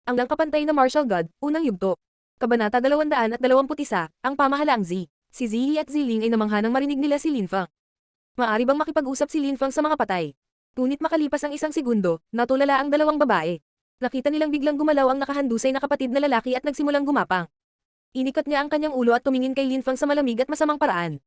Ang langkapantay na martial god, unang yugto. Kabanata 221, ang pamahalaang Z. Si Ziyi at Ziling ay namangha nang marinig nila si Lin Feng. Maari bang makipag-usap si Lin Feng sa mga patay? Ngunit makalipas ang isang segundo, natulala ang dalawang babae. Nakita nilang biglang gumalaw ang nakahandusay na kapatid na lalaki at nagsimulang gumapang. Inikot niya ang kanyang ulo at tumingin kay Lin Feng sa malamig at masamang paraan.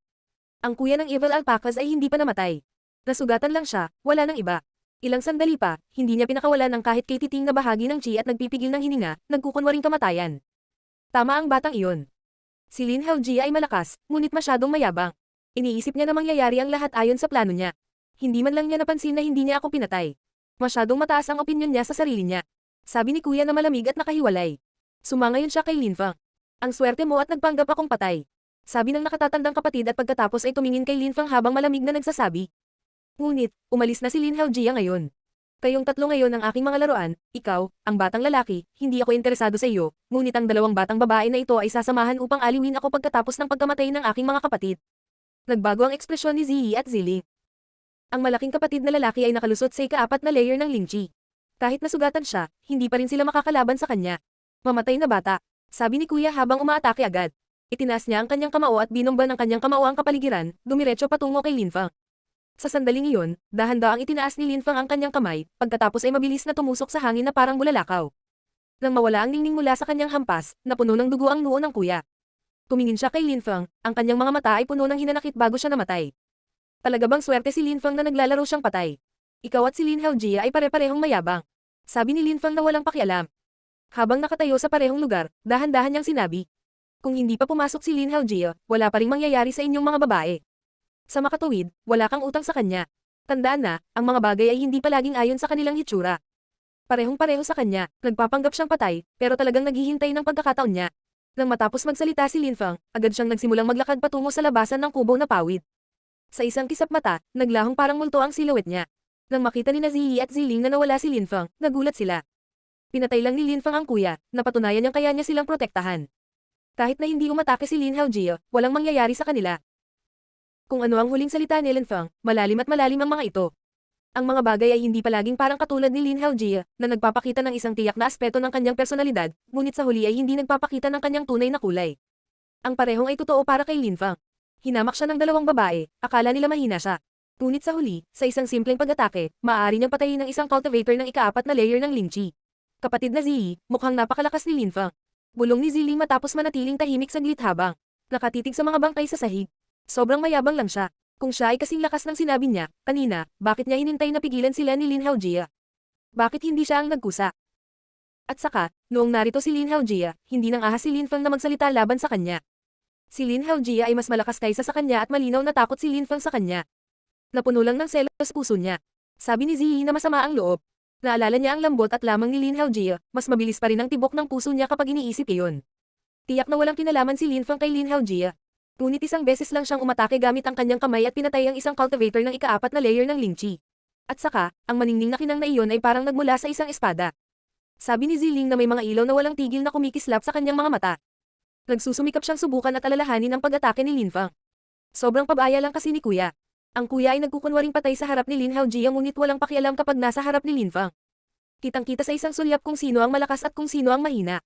Ang kuya ng Evil Alpacas ay hindi pa namatay. Nasugatan lang siya, wala nang iba. Ilang sandali pa, hindi niya pinakawalan ng kahit kay titing na bahagi ng chi at nagpipigil ng hininga, nagkukunwaring kamatayan. Tama ang batang iyon. Si Lin Haojia ay malakas, ngunit masyadong mayabang. Iniisip niya na mangyayari ang lahat ayon sa plano niya. Hindi man lang niya napansin na hindi niya ako pinatay. Masyadong mataas ang opinyon niya sa sarili niya. Sabi ni kuya na malamig at nakahiwalay. Sumangayon siya kay Lin Feng. Ang swerte mo at nagpanggap akong patay. Sabi ng nakatatandang kapatid at pagkatapos ay tumingin kay Lin Feng habang malamig na nagsasabi. Ngunit, umalis na si Lin Haojia ngayon. Kayong tatlo ngayon ang aking mga laruan, ikaw, ang batang lalaki, hindi ako interesado sa iyo, ngunit ang dalawang batang babae na ito ay sasamahan upang aliwin ako pagkatapos ng pagkamatay ng aking mga kapatid. Nagbago ang ekspresyon ni Ziyi at Ziling. Ang malaking kapatid na lalaki ay nakalusot sa ika-4 na layer ng Lingchi. Kahit nasugatan siya, hindi pa rin sila makakalaban sa kanya. Mamatay na bata, sabi ni kuya habang umaatake agad. Itinaas niya ang kanyang kamao at binomba ng kanyang kamao ang kapaligiran, dumiretso patungo kay Lin Feng. Sa sandaling iyon, dahan-daang itinaas ni Lin Feng ang kanyang kamay, pagkatapos ay mabilis na tumusok sa hangin na parang bulalakaw. Nang mawala ang ningning mula sa kanyang hampas, napuno ng dugo ang noo ng kuya. Tumingin siya kay Lin Feng, ang kanyang mga mata ay puno ng hinanakit bago siya namatay. Talaga bang swerte si Lin Feng na naglalaro siyang patay? Ikaw at si Lin Haojia ay pare-parehong mayabang. Sabi ni Lin Feng na walang pakialam. Habang nakatayo sa parehong lugar, dahan-dahan niyang sinabi. Kung hindi pa pumasok si Lin Haojia, wala pa ring mangyayari sa inyong mga babae. Sa makatuwid, wala kang utang sa kanya. Tandaan na, ang mga bagay ay hindi palaging ayon sa kanilang hitsura. Parehong-pareho sa kanya, nagpapanggap siyang patay, pero talagang naghihintay ng pagkakataon niya. Nang matapos magsalita si Lin Feng, agad siyang nagsimulang maglakad patungo sa labasan ng kubo na pawid. Sa isang kisap mata, naglahong parang multo ang silhouette niya. Nang makita ni Ziyi at Ziling na nawala si Lin Feng, nagulat sila. Pinatay lang ni Lin Feng ang kuya, napatunayan niyang kaya niya silang protektahan. Kahit na hindi umatake si Lin Haojia, walang mangyayari sa kanila. Kung ano ang huling salita ni Lin Feng, malalim at malalim ang mga ito. Ang mga bagay ay hindi palaging parang katulad ni Lin Haojia, na nagpapakita ng isang tiyak na aspeto ng kanyang personalidad, ngunit sa huli ay hindi nagpapakita ng kanyang tunay na kulay. Ang parehong ay totoo para kay Lin Feng. Hinamak siya ng dalawang babae, akala nila mahina siya. Ngunit sa huli, sa isang simpleng pag-atake, maaari niyang patayin ng isang cultivator ng ika-4 na layer ng Lingchi. Kapatid na Ziyi, mukhang napakalakas ni Lin Feng. Bulong ni Ziling matapos manatiling tahimik saglit habang nakatitig sa mga bangkay sa sahig. Sobrang mayabang lang siya. Kung siya ay kasing lakas ng sinabi niya, kanina, bakit niya hinintay na pigilan sila ni Lin Haojia? Bakit hindi siya ang nagkusa? At saka, noong narito si Lin Haojia, hindi nang ahas si Lin Feng na magsalita laban sa kanya. Si Lin Haojia ay mas malakas kaysa sa kanya at malinaw na takot si Lin Feng sa kanya. Napuno lang ng selos puso niya. Sabi ni Ziyi na masama ang loob. Naalala niya ang lambot at lamang ni Lin Haojia, mas mabilis pa rin ang tibok ng puso niya kapag iniisip iyon. Tiyak na walang kinalaman si Lin Feng kay Lin Haojia. Ngunit isang beses lang siyang umatake gamit ang kanyang kamay at pinatay ang isang cultivator ng ika-4 na layer ng Lingchi. At saka, ang maningning na kinang na iyon ay parang nagmula sa isang espada. Sabi ni Ziling na may mga ilaw na walang tigil na kumikislap sa kanyang mga mata. Nagsusumikap siyang subukan at alalahanin ang pag-atake ni Lin Feng. Sobrang pabaya lang kasi ni kuya. Ang kuya ay nagkukunwaring patay sa harap ni Lin Haojia ngunit walang pakialam kapag nasa harap ni Lin Feng. Kitang-kita sa isang sulyap kung sino ang malakas at kung sino ang mahina.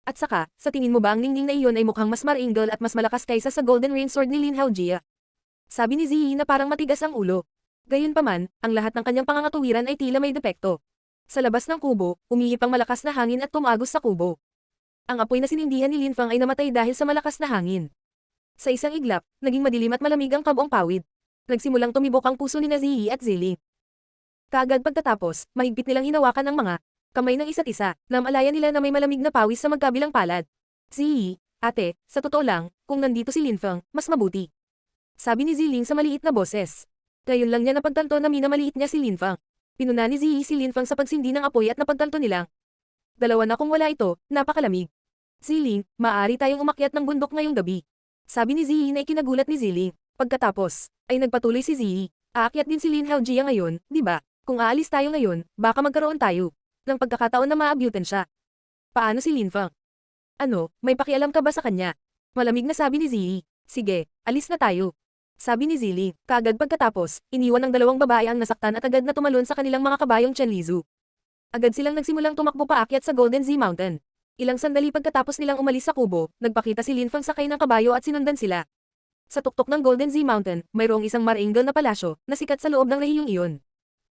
At saka, sa tingin mo ba ang ningning na iyon ay mukhang mas maringal at mas malakas kaysa sa Golden Rain Sword ni Lin Haojia? Sabi ni Ziyi na parang matigas ang ulo. Gayunpaman, ang lahat ng kanyang pangangatuwiran ay tila may depekto. Sa labas ng kubo, umihip ang malakas na hangin at tumagos sa kubo. Ang apoy na sinindihan ni Lin Feng ay namatay dahil sa malakas na hangin. Sa isang iglap, naging madilim at malamig ang kabuong pawid. Nagsimulang tumibok ang puso ni Ziyi at Ziling. Kaagad pagtatapos, mahigpit nilang hinawakan ang mga kamay ng isa't isa, namalayan nila na may malamig na pawis sa magkabilang palad. Ziyi, ate, sa totoo lang, kung nandito si Lin Feng, mas mabuti. Sabi ni Ziling sa maliit na boses. Ngayon lang niya napagtanto na minamaliit niya si Lin Feng. Pinuna ni Ziyi si Lin Feng sa pagsindi ng apoy at napagtanto nilang. Dalawa na kung wala ito, napakalamig. Ziling, maaari tayong umakyat ng bundok ngayong gabi. Sabi ni Ziyi na ikinagulat ni Ziling. Pagkatapos, ay nagpatuloy si Ziyi. Aakyat din si Lin Haojia ngayon, di ba? Kung aalis tayo ngayon, baka magkaroon tayo ng pagkakataon na maabyutan siya. Paano si Lin Feng? Ano, may pakialam ka ba sa kanya? Malamig na sabi ni Ziyi. Sige, alis na tayo. Sabi ni Ziling. Kaagad pagkatapos, iniwan ng dalawang babae ang nasaktan at agad na tumalon sa kanilang mga kabayong Chenlizu. Agad silang nagsimulang tumakbo paakyat sa Golden Z Mountain. Ilang sandali pagkatapos nilang umalis sa kubo, nagpakita si Lin Fang sakay ng kabayo at sinundan sila. Sa tuktok ng Golden Z Mountain, mayroong isang maringal na palasyo na sikat sa loob ng rehiyong iyon.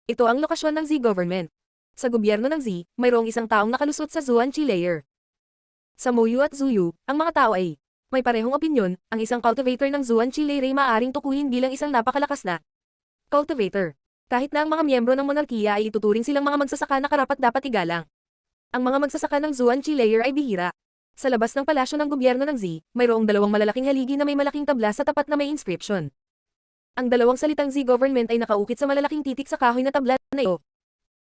Ito ang lokasyon ng Z government. Sa gobyerno ng Z, mayroong isang taong nakalusot sa Zuan-Chi layer. Sa Moyu at Zuyu, ang mga tao ay may parehong opinyon. Ang isang cultivator ng Zuan-Chi layer ay maaaring tukuyin bilang isang napakalakas na cultivator. Kahit na ang mga miyembro ng monarkiya ay ituturing silang mga magsasaka na karapat-dapat igalang. Ang mga magsasaka ng Zuan-Chi layer ay bihira. Sa labas ng palasyo ng gobyerno ng Z, mayroong dalawang malalaking haligi na may malaking tabla sa tapat na may inscription. Ang dalawang salitang Z government ay nakaukit sa malalaking titik sa kahoy na tabla na ito.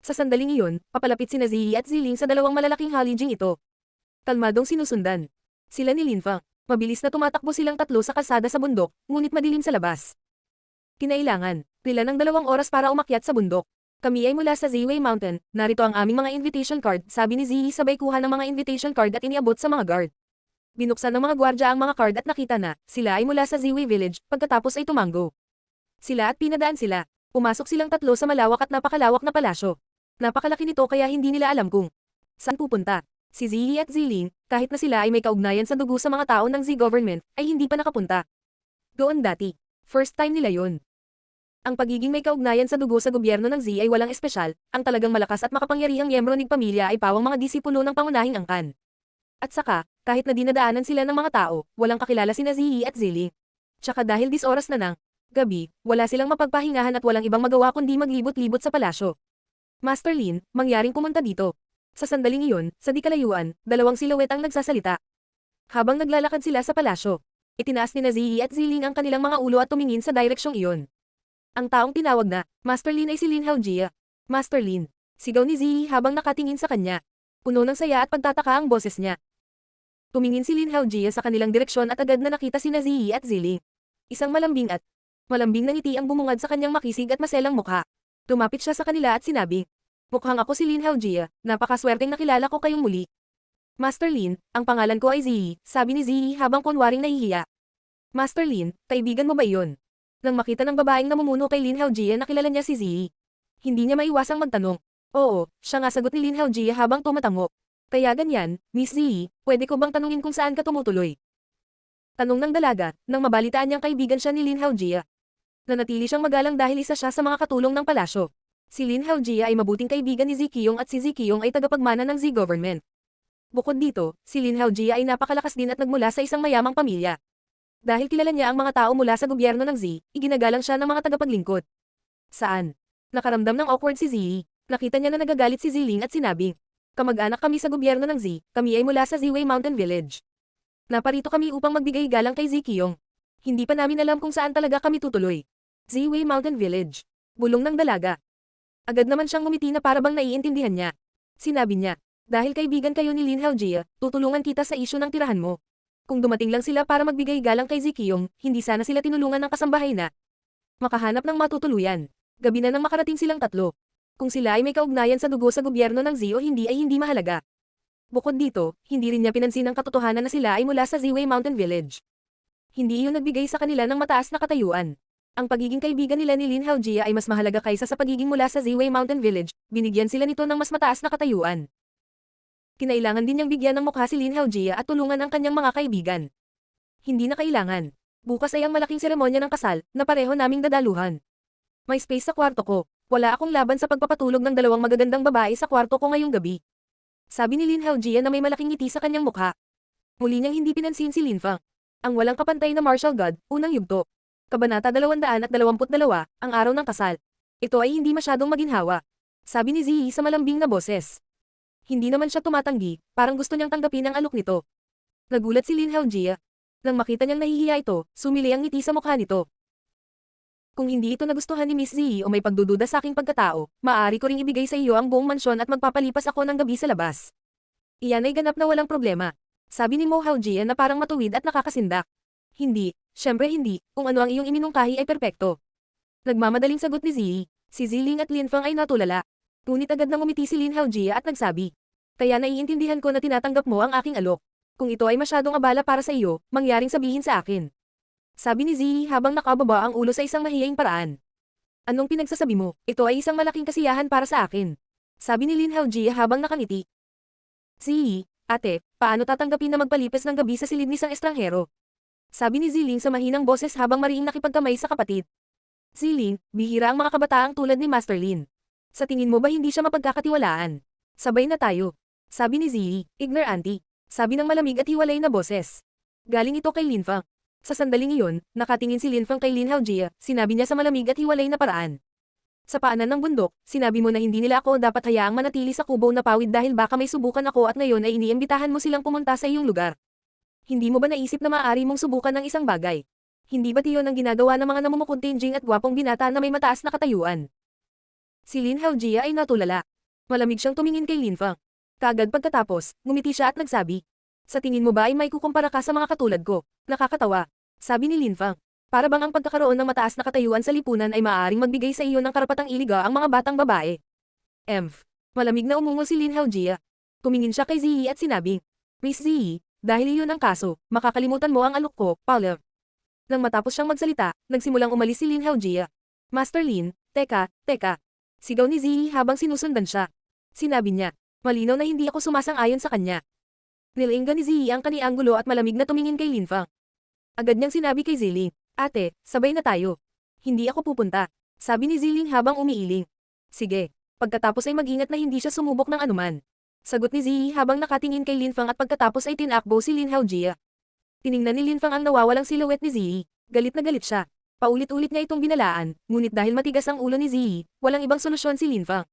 Sa sandaling iyon, papalapit sina Ziyi at Ziling sa dalawang malalaking halijing ito. Kalmadong sinusundan sila ni Lin Fang. Mabilis na tumatakbo silang tatlo sa kalsada sa bundok, ngunit madilim sa labas. Kinailangan nila ng 2 oras para umakyat sa bundok. Kami ay mula sa Ziwei Mountain, narito ang aming mga invitation card, sabi ni Ziyi sabay kuha ng mga invitation card at iniabot sa mga guard. Binuksan ng mga gwardya ang mga card at nakita na, sila ay mula sa Ziwei Village, pagkatapos ay tumango. Sila at pinadaan sila. Pumasok silang tatlo sa malawak at napakalawak na palasyo. Napakalaki nito kaya hindi nila alam kung saan pupunta. Si Ziyi at Ziling, kahit na sila ay may kaugnayan sa dugo sa mga tao ng Z government, ay hindi pa nakapunta doon dati. First time nila yon. Ang pagiging may kaugnayan sa dugo sa gobyerno ng Z ay walang espesyal, ang talagang malakas at makapangyarihang miyembro ng pamilya ay pawang mga disipulo ng pangunahing angkan. At saka, kahit na dinadaanan sila ng mga tao, walang kakilala sina Ziyi at Ziling. Tsaka dahil oras na ng gabi, wala silang mapagpahingahan at walang ibang magawa kundi maglibot-libot sa palasyo. Master Lin, mangyaring pumunta dito. Sa sandaling iyon, sa di kalayuan, 2 silhouette ang nagsasalita. Habang naglalakad sila sa palasyo, itinaas ni Ziyi at Ziling ang kanilang mga ulo at tumingin sa direksyong iyon. Ang taong tinawag na Master Lin ay si Lin Haojia. Master Lin, sigaw ni Ziyi habang nakatingin sa kanya. Puno ng saya at pagtataka ang boses niya. Tumingin si Lin Haojia sa kanilang direksyon at agad na nakita sina Ziyi at Ziling. Isang malambing na ngiti ang bumungad sa kanyang makisig at maselang mukha. Tumapit siya sa kanila at sinabi, "Mukhang ako si Lin Haojia, napakaswerteng nakilala ko kayong muli." "Master Lin, ang pangalan ko ay Ziyi," sabi ni Ziyi habang kunwaring nahihiya. "Master Lin, kaibigan mo ba iyon?" Nang makita ng babaeng namumuno kay Lin Haojia na kilala niya si Ziyi, hindi niya maiwasang magtanong. "Oo," siya nga sagot ni Lin Haojia habang tumatango. "Kaya ganyan, Miss Ziyi, pwede ko bang tanungin kung saan ka tumutuloy?" Tanong ng dalaga, nang mabalitaan niyang kaibigan siya ni Lin Haojia. Nanatili siyang magalang dahil isa siya sa mga katulong ng palasyo. Si Lin Haojia ay mabuting kaibigan ni Zikiyong at si Zikiyong ay tagapagmana ng Z government. Bukod dito, si Lin Haojia ay napakalakas din at nagmula sa isang mayamang pamilya. Dahil kilala niya ang mga tao mula sa gobyerno ng Z, iginagalang siya ng mga tagapaglingkod. Saan? Nakaramdam ng awkward si Ziyi. Nakita niya na nagagalit si Ziling at sinabi, "Kamag-anak kami sa gobyerno ng Z, kami ay mula sa Ziwei Mountain Village. Naparito kami upang magbigay galang kay Zikiyong. Hindi pa namin alam kung saan talaga kami tutuloy." Ziwei Mountain Village. Bulong ng dalaga. Agad naman siyang ngumiti na para bang naiintindihan niya. Sinabi niya, "Dahil kaibigan kayo ni Lin Haojia, tutulungan kita sa isyu ng tirahan mo. Kung dumating lang sila para magbigay galang kay Zikiyong, hindi sana sila tinulungan ng kasambahay na makahanap ng matutuluyan." Gabi na nang makarating silang tatlo. Kung sila ay may kaugnayan sa dugo sa gobyerno ng Z o hindi ay hindi mahalaga. Bukod dito, hindi rin niya pinansin ang katotohanan na sila ay mula sa Ziwei Mountain Village. Hindi iyon nagbigay sa kanila ng mataas na katayuan. Ang pagiging kaibigan nila ni Lin Haojia ay mas mahalaga kaysa sa pagiging mula sa Ziwei Mountain Village, binigyan sila nito ng mas mataas na katayuan. Kinailangan din niyang bigyan ng mukha si Lin Haojia at tulungan ang kanyang mga kaibigan. Hindi na kailangan. Bukas ay ang malaking seremonya ng kasal, na pareho naming dadaluhan. May space sa kwarto ko. Wala akong laban sa pagpapatulog ng 2 magagandang babae sa kwarto ko ngayong gabi. Sabi ni Lin Haojia na may malaking ngiti sa kanyang mukha. Muli niyang hindi pinansin si Lin Fang. Ang walang kapantay na martial god, unang yugto. Kabanata 222, ang araw ng kasal. Ito ay hindi masyadong maginhawa. Sabi ni Ziyi sa malambing na boses. Hindi naman siya tumatanggi, parang gusto niyang tanggapin ang alok nito. Nagulat si Lin Haojia. Nang makita niyang nahihiya ito, sumili ang ngiti sa mukha nito. "Kung hindi ito nagustuhan ni Miss Ziyi o may pagdududa sa aking pagkatao, maaari ko ring ibigay sa iyo ang buong mansyon at magpapalipas ako ng gabi sa labas." Iyan ay ganap na walang problema. Sabi ni Mo Haojia na parang matuwid at nakakasindak. "Hindi, syempre hindi, kung ano ang iyong iminungkahi ay perpekto." Nagmamadaling sagot ni Ziyi. Si Ziling at Lin Fang ay natulala. Ngunit agad nang umiti si Lin Haojia at nagsabi, "Kaya naiintindihan ko na tinatanggap mo ang aking alok. Kung ito ay masyadong abala para sa iyo, mangyaring sabihin sa akin." Sabi ni Ziyi habang nakababa ang ulo sa isang mahiyaing paraan. "Anong pinagsasabi mo? Ito ay isang malaking kasiyahan para sa akin." Sabi ni Lin Haojia habang nakangiti. Ziyi, ate, paano tatanggapin na magpalipas ng gabi sa silid ni isang estranghero? Sabi ni Ziling sa mahinang boses habang mariing nakipagkamay sa kapatid. Ziling, bihira ang mga kabataang tulad ni Master Lin. Sa tingin mo ba hindi siya mapagkakatiwalaan? Sabay na tayo. Sabi ni Ziyi, ignorante. Sabi ng malamig at hiwalay na boses. Galing ito kay Lin Fang. Sa sandaling iyon, nakatingin si Lin Fang kay Lin Haojia, sinabi niya sa malamig at hiwalay na paraan. Sa paanan ng bundok, sinabi mo na hindi nila ako dapat hayaang manatili sa kubo na pawid dahil baka may subukan ako at ngayon ay iniimbitahan mo silang pumunta sa iyong lugar. Hindi mo ba naisip na maaari mong subukan ng isang bagay? Hindi ba't iyon ang ginagawa ng mga namumukuntinjing at gwapong binata na may mataas na katayuan? Si Lin Haojia ay natulala. Malamig siyang tumingin kay Lin Fang. Kagad pagkatapos, ngumiti siya at nagsabi. Sa tingin mo ba ay may kukumpara ka sa mga katulad ko? Nakakatawa. Sabi ni Lin Fang. Para bang ang pagkakaroon ng mataas na katayuan sa lipunan ay maaaring magbigay sa iyo ng karapatang iliga ang mga batang babae. Malamig na umungo si Lin Haojia. Tumingin siya kay Ziyi at sinabing, Miss Ziyi, dahil iyon ang kaso, makakalimutan mo ang alok ko, Paula. Nang matapos siyang magsalita, nagsimulang umalis si Lin Haojia. Master Lin, teka. Sigaw ni Ziyi habang sinusundan siya. Sinabi niya, malinaw na hindi ako sumasang-ayon sa kanya. Nilainggan ni Ziyi ang kanianggulo at malamig na tumingin kay Lin Fang. Agad niyang sinabi kay Ziling, ate, sabay na tayo. Hindi ako pupunta. Sabi ni Ziling habang umiiling. Sige. Pagkatapos ay mag-ingat na hindi siya sumubok ng anuman. Sagot ni Ziyi habang nakatingin kay Lin Fang at pagkatapos ay tinakbo si Lin Haojia. Tiningnan ni Lin Fang ang nawawalang silhouette ni Ziyi. Galit na galit siya. Paulit-ulit niya itong binalaan, ngunit dahil matigas ang ulo ni Ziyi, walang ibang solusyon si Lin Fang.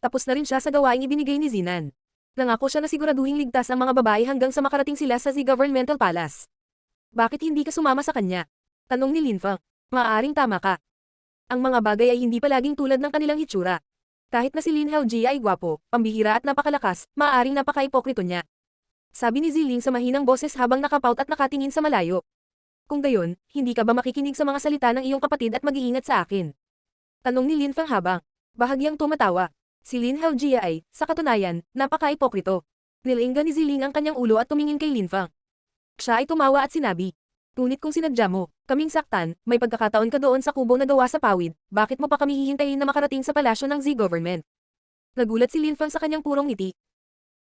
Tapos na rin siya sa gawaing ibinigay ni Zinan. Nangako siya na siguraduhing ligtas ang mga babae hanggang sa makarating sila sa Z Governmental Palace. Bakit hindi ka sumama sa kanya? Tanong ni Lin Fang. Maaaring tama ka. Ang mga bagay ay hindi palaging tulad ng kanilang hitsura. Kahit na si Lin Haojia ay gwapo, pambihira at napakalakas, maaaring napaka-ipokrito niya. Sabi ni Ziling sa mahinang boses habang nakapout at nakatingin sa malayo. Kung gayon, hindi ka ba makikinig sa mga salita ng iyong kapatid at mag-iingat sa akin? Tanong ni Lin Fang habang bahagyang tumatawa. Si Lin Haojia ay, sa katunayan, napaka-ipokrito. Nilainggan ni Ziling ang kanyang ulo at tumingin kay Lin Fang. Siya ay tumawa at sinabi, ngunit kung sinadya mo, kaming saktan, may pagkakataon ka doon sa kubo na gawa sa pawid, bakit mo pa kami hihintayin na makarating sa palasyo ng Z government? Nagulat si Lin Fang sa kanyang purong ngiti.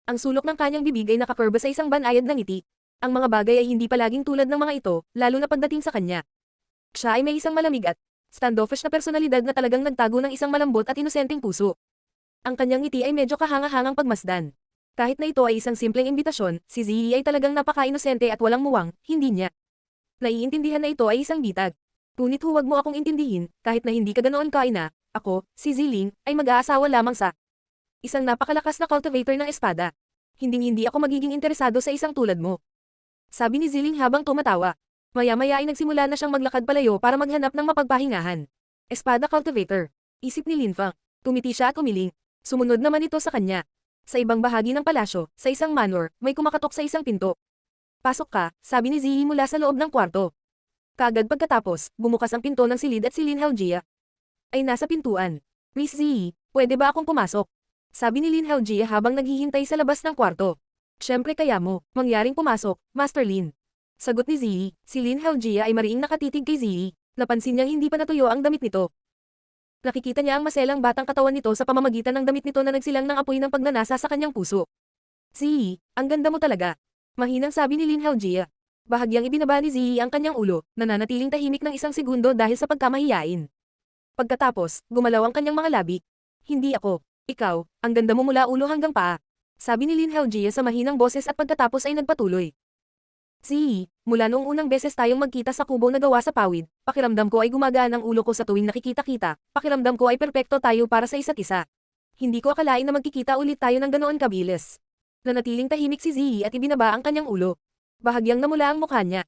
Ang sulok ng kanyang bibig ay nakakurba sa isang banayad ng ngiti. Ang mga bagay ay hindi palaging tulad ng mga ito, lalo na pagdating sa kanya. Siya ay may isang malamig at standoffish na personalidad na talagang nagtago ng isang malambot at inosenteng puso. Ang kanyang ngiti ay medyo kahanga-hangang pagmasdan. Kahit na ito ay isang simpleng imbitasyon, si Ziyi ay talagang napaka-inosente at walang muwang, hindi niya. Naiintindihan na ito ay isang bitag. Ngunit huwag mo akong intindihin, kahit na hindi ka ganoon kaina, ako, si Ziling, ay mag-aasawa lamang sa isang napakalakas na cultivator ng espada. Hinding-hindi ako magiging interesado sa isang tulad mo. Sabi ni Ziling habang tumatawa. Maya-maya ay nagsimula na siyang maglakad palayo para maghanap ng mapagpahingahan. Espada cultivator. Isip ni Lin Fang. Tumiti siya at umiling. Sumunod naman ito sa kanya. Sa ibang bahagi ng palasyo, sa isang manor, may kumakatok sa isang pinto. Pasok ka, sabi ni Ziyi mula sa loob ng kwarto. Kagad pagkatapos, bumukas ang pinto ng silid at si Lin Haojia ay nasa pintuan. Miss Ziyi, pwede ba akong pumasok? Sabi ni Lin Haojia habang naghihintay sa labas ng kwarto. Siyempre kaya mo, mangyaring pumasok, Master Lin. Sagot ni Ziyi, si Lin Haojia ay mariing nakatitig kay Ziyi. Napansin niyang hindi pa natuyo ang damit nito. Nakikita niya ang maselang batang katawan nito sa pamamagitan ng damit nito na nagsilang ng apoy ng pagnanasa sa kanyang puso. Ziyi, ang ganda mo talaga. Mahinang sabi ni Lin Haojia. Bahagyang ibinaba ni Ziyi ang kanyang ulo, nananatiling tahimik ng isang segundo dahil sa pagkamahiyain. Pagkatapos, gumalaw ang kanyang mga labi. Hindi ako. Ikaw, ang ganda mo mula ulo hanggang paa. Sabi ni Lin Haojia sa mahinang boses at pagkatapos ay nagpatuloy. Ziyi, mula noong unang beses tayong magkita sa kubo na gawa sa pawid, pakiramdam ko ay gumagaan ang ulo ko sa tuwing nakikita-kita, pakiramdam ko ay perpekto tayo para sa isa't isa. Hindi ko akalain na magkikita ulit tayo ng ganoon kabilis. Nanatiling tahimik si Ziyi at ibinaba ang kanyang ulo. Bahagyang namula ang mukha niya.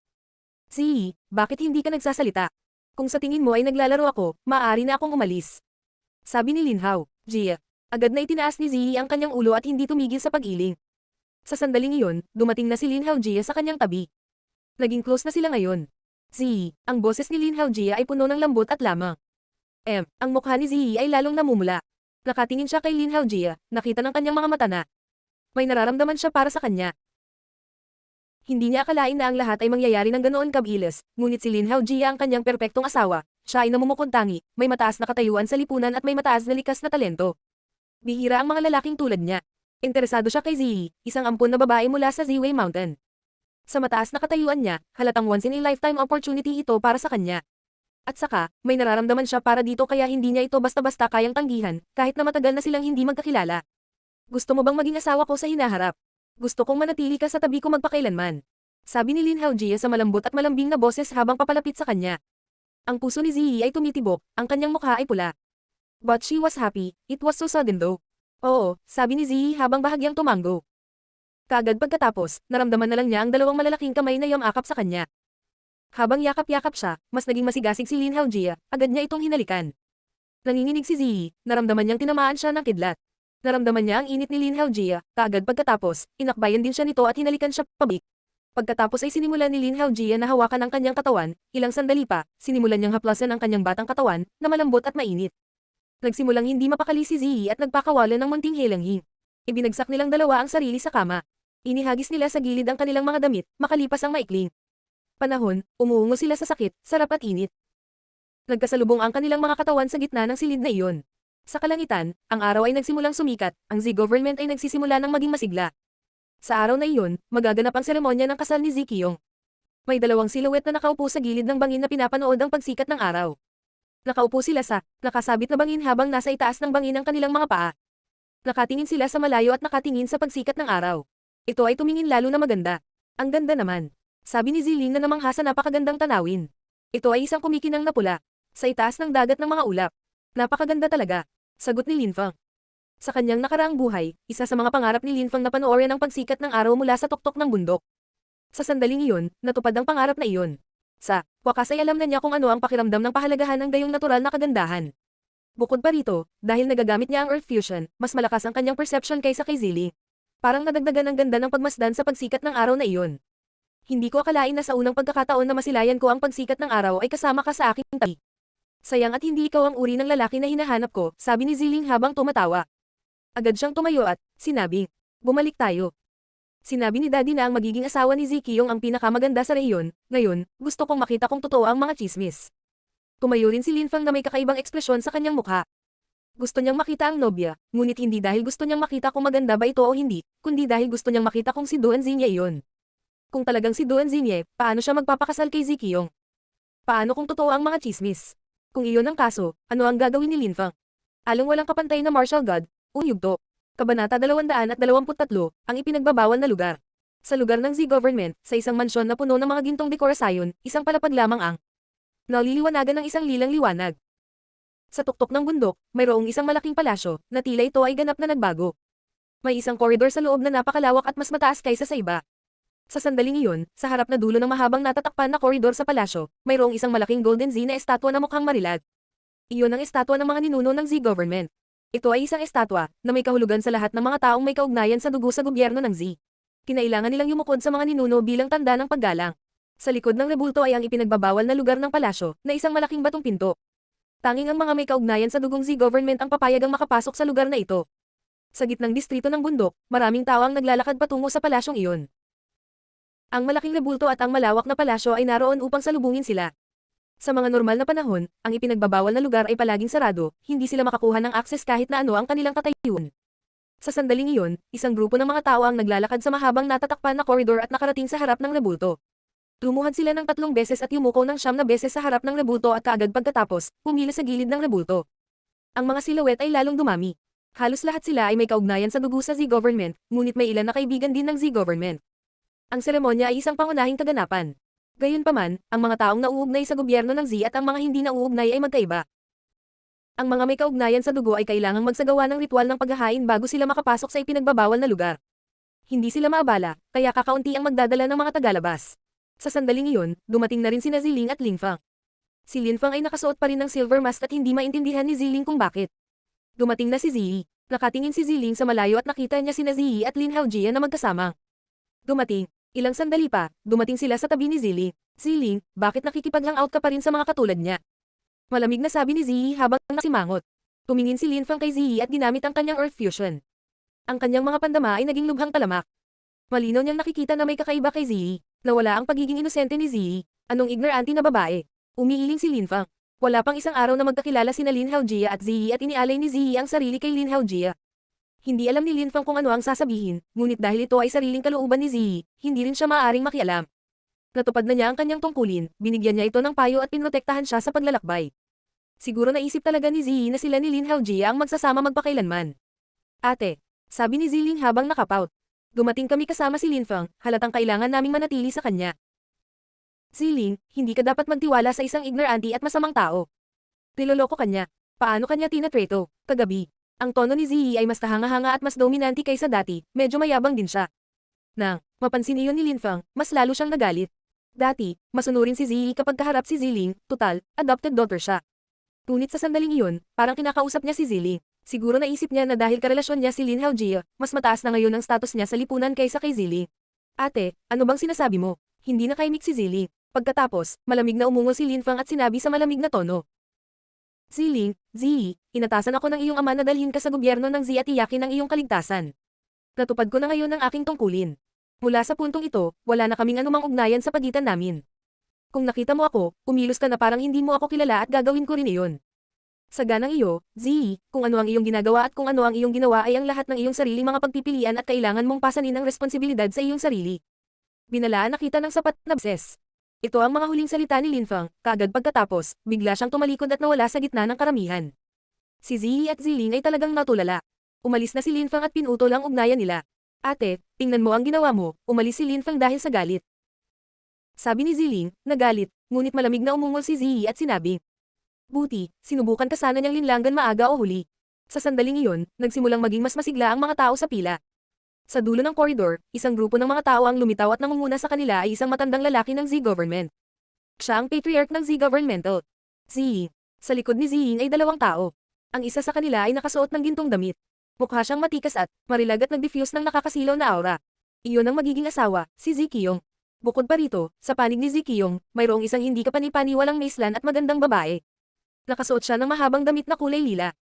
Ziyi, bakit hindi ka nagsasalita? Kung sa tingin mo ay naglalaro ako, maaari na akong umalis. Sabi ni Lin Haojia. Agad na itinaas ni Ziyi ang kanyang ulo at hindi tumigil sa pag-iling. Sa sandaling iyon, dumating na si Lin Haojia sa kanyang tabi. Naging close na sila ngayon. Ziyi, ang boses ni Lin Haojia ay puno ng lambot at lamang. Ang mukha ni Ziyi ay lalong namumula. Nakatingin siya kay Lin Haojia, nakita ng kanyang mga mata na may nararamdaman siya para sa kanya. Hindi niya akalain na ang lahat ay mangyayari ng ganoon kabilis, ngunit si Lin Haojia ang kanyang perpektong asawa, siya ay namumukontangi, may mataas na katayuan sa lipunan at may mataas na likas na talento. Bihira ang mga lalaking tulad niya. Interesado siya kay Ziyi, isang ampon na babae mula sa Ziwei Mountain. Sa mataas na katayuan niya, halatang once-in-a-lifetime opportunity ito para sa kanya. At saka, may nararamdaman siya para dito kaya hindi niya ito basta-basta kayang tanggihan, kahit na matagal na silang hindi magkakilala. Gusto mo bang maging asawa ko sa hinaharap? Gusto kong manatili ka sa tabi ko magpakailanman. Sabi ni Lin Haojia sa malambot at malambing na boses habang papalapit sa kanya. Ang puso ni Ziyi ay tumitibok, ang kanyang mukha ay pula. But she was happy, it was so sudden though. Oo, sabi ni Ziyi habang bahagyang tumango. Kaagad pagkatapos, naramdaman na lang niya ang dalawang malalaking kamay na yumakap sa kanya. Habang yakap-yakap siya, mas naging masigasig si Lin Haojia, agad niya itong hinalikan. Nanginginig si Ziyi, naramdaman niyang tinamaan siya ng kidlat. Naramdaman niya ang init ni Lin Haojia, kaagad pagkatapos, inakbayan din siya nito at hinalikan siya pabalik. Pagkatapos ay sinimulan ni Lin Haojia na hawakan ang kanyang katawan, ilang sandali pa, sinimulan niyang haplasan ang kanyang batang katawan, na malambot at mainit. Nagsimulang hindi mapakali si Ziyi at nagpakawalan ng munting helanghing. Ibinagsak nilang dalawa ang sarili sa kama. Inihagis nila sa gilid ang kanilang mga damit, makalipas ang maikling panahon, umuungo sila sa sakit, sarap at init. Nagkasalubong ang kanilang mga katawan sa gitna ng silid na iyon. Sa kalangitan, ang araw ay nagsimulang sumikat, ang Z government ay nagsisimula ng maging masigla. Sa araw na iyon, magaganap ang seremonya ng kasal ni Z Kiyong. May dalawang silhouette na nakaupo sa gilid ng bangin na pinapanood ang pagsikat ng araw. Nakaupo sila sa nakasabit na bangin habang nasa itaas ng bangin ang kanilang mga paa. Nakatingin sila sa malayo at nakatingin sa pagsikat ng araw. Ito ay tumingin lalo na maganda. Ang ganda naman. Sabi ni Ziling na namangha sa napakagandang tanawin. Ito ay isang kumikinang na pula. Sa itaas ng dagat ng mga ulap. Napakaganda talaga. Sagot ni Lin Feng. Sa kanyang nakaraang buhay, isa sa mga pangarap ni Lin Feng na panoorin ang pagsikat ng araw mula sa tuktok ng bundok. Sa sandaling iyon, natupad ang pangarap na iyon. Sa wakas ay alam na niya kung ano ang pakiramdam ng pahalagahan ng gayong natural na kagandahan. Bukod pa rito, dahil nagagamit niya ang Earth Fusion, mas malakas ang kanyang perception kaysa kay Ziling. Parang nadagdagan ang ganda ng pagmasdan sa pagsikat ng araw na iyon. Hindi ko akalain na sa unang pagkakataon na masilayan ko ang pagsikat ng araw ay kasama ka sa aking tabi. Sayang at hindi ikaw ang uri ng lalaki na hinahanap ko, sabi ni Ziling habang tumatawa. Agad siyang tumayo at sinabi, bumalik tayo. Sinabi ni Daddy na ang magiging asawa ni Zikiyong ang pinakamaganda sa rehiyon, ngayon, gusto kong makita kung totoo ang mga chismis. Tumayo rin si Lin Feng na may kakaibang ekspresyon sa kanyang mukha. Gusto niyang makita ang nobya, ngunit hindi dahil gusto niyang makita kung maganda ba ito o hindi, kundi dahil gusto niyang makita kung si Duan Xinye iyon. Kung talagang si Duan Xinye, paano siya magpapakasal kay Zikiyong? Paano kung totoo ang mga chismis? Kung iyon ang kaso, ano ang gagawin ni Lin Feng? Alang walang kapantay na martial god, Yugto. Kabanata 223, ang ipinagbabawal na lugar. Sa lugar ng Z government, sa isang mansyon na puno ng mga gintong dekorasyon, isang palapag lamang ang naliliwanagan ng isang lilang liwanag. Sa tuktok ng bundok, mayroong isang malaking palasyo, na tila ito ay ganap na nagbago. May isang koridor sa loob na napakalawak at mas mataas kaysa sa iba. Sa sandaling iyon, sa harap na dulo ng mahabang natatakpan na koridor sa palasyo, mayroong isang malaking golden Z na estatwa na mukhang marilag. Iyon ang estatwa ng mga ninuno ng Z government. Ito ay isang estatwa na may kahulugan sa lahat ng mga taong may kaugnayan sa dugo sa gobyerno ng Z. Kinailangan nilang yumukod sa mga ninuno bilang tanda ng paggalang. Sa likod ng rebulto ay ang ipinagbabawal na lugar ng palasyo, na isang malaking batong pinto. Tanging ang mga may kaugnayan sa dugong Z government ang papayagang makapasok sa lugar na ito. Sa gitnang distrito ng bundok, maraming tao ang naglalakad patungo sa palasyong iyon. Ang malaking rebulto at ang malawak na palasyo ay naroon upang salubungin sila. Sa mga normal na panahon, ang ipinagbabawal na lugar ay palaging sarado, hindi sila makakuha ng akses kahit na ano ang kanilang katayuan. Sa sandaling iyon, isang grupo ng mga tao ang naglalakad sa mahabang natatakpan na koridor at nakarating sa harap ng rebulto. Lumuhad sila ng 3 beses at yumuko ng 9 na beses sa harap ng rebulto at kaagad pagkatapos, pumila sa gilid ng rebulto. Ang mga silhouette ay lalong dumami. Halos lahat sila ay may kaugnayan sa dugo sa Z government, ngunit may ilan na kaibigan din ng Z government. Ang seremonya ay isang pangunahing kaganapan. Gayunpaman, ang mga taong nauugnay sa gobyerno ng Z at ang mga hindi nauugnay ay magkaiba. Ang mga may kaugnayan sa dugo ay kailangang magsagawa ng ritual ng paghahain bago sila makapasok sa ipinagbabawal na lugar. Hindi sila maabala, kaya kakaunti ang magdadala ng mga tagalabas. Sa sandaling iyon, dumating na rin sina Ziling at Lin Feng. Si Lin Feng ay nakasuot pa rin ng silver mask at hindi maintindihan ni Ziling kung bakit. Dumating na si Ziyi. Nakatingin si Ziling sa malayo at nakita niya sina Ziyi at Lin Haojia na magkasama. Dumating. Ilang sandali pa, dumating sila sa tabi ni Ziling. Ziling, bakit nakikipag-hangout ka pa rin sa mga katulad niya? Malamig na sabi ni Ziyi habang nasimangot. Tumingin si Lin Feng kay Ziyi at ginamit ang kanyang Earth Fusion. Ang kanyang mga pandama ay naging lubhang talamak. Malinaw niyang nakikita na may kakaiba kay Ziyi. Nawala ang pagiging inosente ni Ziyi. Anong ignorante na babae? Umiiling si Lin Feng. Wala pang isang araw na magkakilala sina Lin Haojia at Ziyi at inialay ni Ziyi ang sarili kay Lin Haojia. Hindi alam ni Lin Fang kung ano ang sasabihin, ngunit dahil ito ay sariling kalooban ni Ziyi, hindi rin siya maaaring makialam. Natupad na niya ang kanyang tungkulin, binigyan niya ito ng payo at pinrotektahan siya sa paglalakbay. Siguro naisip talaga ni Ziyi na sila ni Lin Haojia ang magsasama magpakailanman. Ate, sabi ni Ziling habang nakapout. Dumating kami kasama si Lin Fang, halatang kailangan naming manatili sa kanya. Ziling, hindi ka dapat magtiwala sa isang ignorante at masamang tao. Niloloko kanya. Paano kanya tinatreto? Kagabi. Ang tono ni Ziyi ay mas tahanga-hanga at mas dominante kaysa dati, medyo mayabang din siya. Nang mapansin iyon ni Lin Fang, mas lalo siyang nagalit. Dati, masunurin si Ziyi kapag kaharap si Ziling, total, adopted daughter siya. Ngunit sa sandaling iyon, parang kinakausap niya si Ziling. Siguro naisip niya na dahil karelasyon niya si Lin Haojia, mas mataas na ngayon ang status niya sa lipunan kaysa kay Ziling. Ate, ano bang sinasabi mo? Hindi na kaimik si Ziling. Pagkatapos, malamig na umungol si Lin Fang at sinabi sa malamig na tono. Ziling, Ziyi, inatasan ako ng iyong ama na dalhin ka sa gobyerno ng Zi at iyakin ang iyong kaligtasan. Natupad ko na ngayon ang aking tungkulin. Mula sa puntong ito, wala na kaming anumang ugnayan sa pagitan namin. Kung nakita mo ako, umilos ka na parang hindi mo ako kilala at gagawin ko rin iyon. Sa ganang iyo, Ziyi, kung ano ang iyong ginagawa at kung ano ang iyong ginawa ay ang lahat ng iyong sariling mga pagpipilian at kailangan mong pasanin ang responsibilidad sa iyong sarili. Binalaan na kita ng sapat na beses. Ito ang mga huling salita ni Lin Fang, kaagad pagkatapos, bigla siyang tumalikod at nawala sa gitna ng karamihan. Si Ziyi at Ziling ay talagang natulala. Umalis na si Lin Fang at pinutol ang ugnayan nila. Ate, tingnan mo ang ginawa mo, umalis si Lin Fang dahil sa galit. Sabi ni Ziling, nagalit, ngunit malamig na umungol si Ziyi at sinabi. Buti, sinubukan ka sana niyang linlangan maaga o huli. Sa sandaling iyon, nagsimulang maging mas masigla ang mga tao sa pila. Sa dulo ng koridor, isang grupo ng mga tao ang lumitaw at nangunguna sa kanila ay isang matandang lalaki ng Z-Government. Siya ang patriarch ng Z-Governmental. Ziyi. Sa likod ni Ziyi ay dalawang tao. Ang isa sa kanila ay nakasuot ng gintong damit. Mukha siyang matikas at marilag at nag-diffuse ng nakakasilaw na aura. Iyon ang magiging asawa, si Zi Qiyong. Bukod pa rito, sa panig ni Zi Qiyong, mayroong isang hindi kapani-paniwalang maislan at magandang babae. Nakasuot siya ng mahabang damit na kulay lila.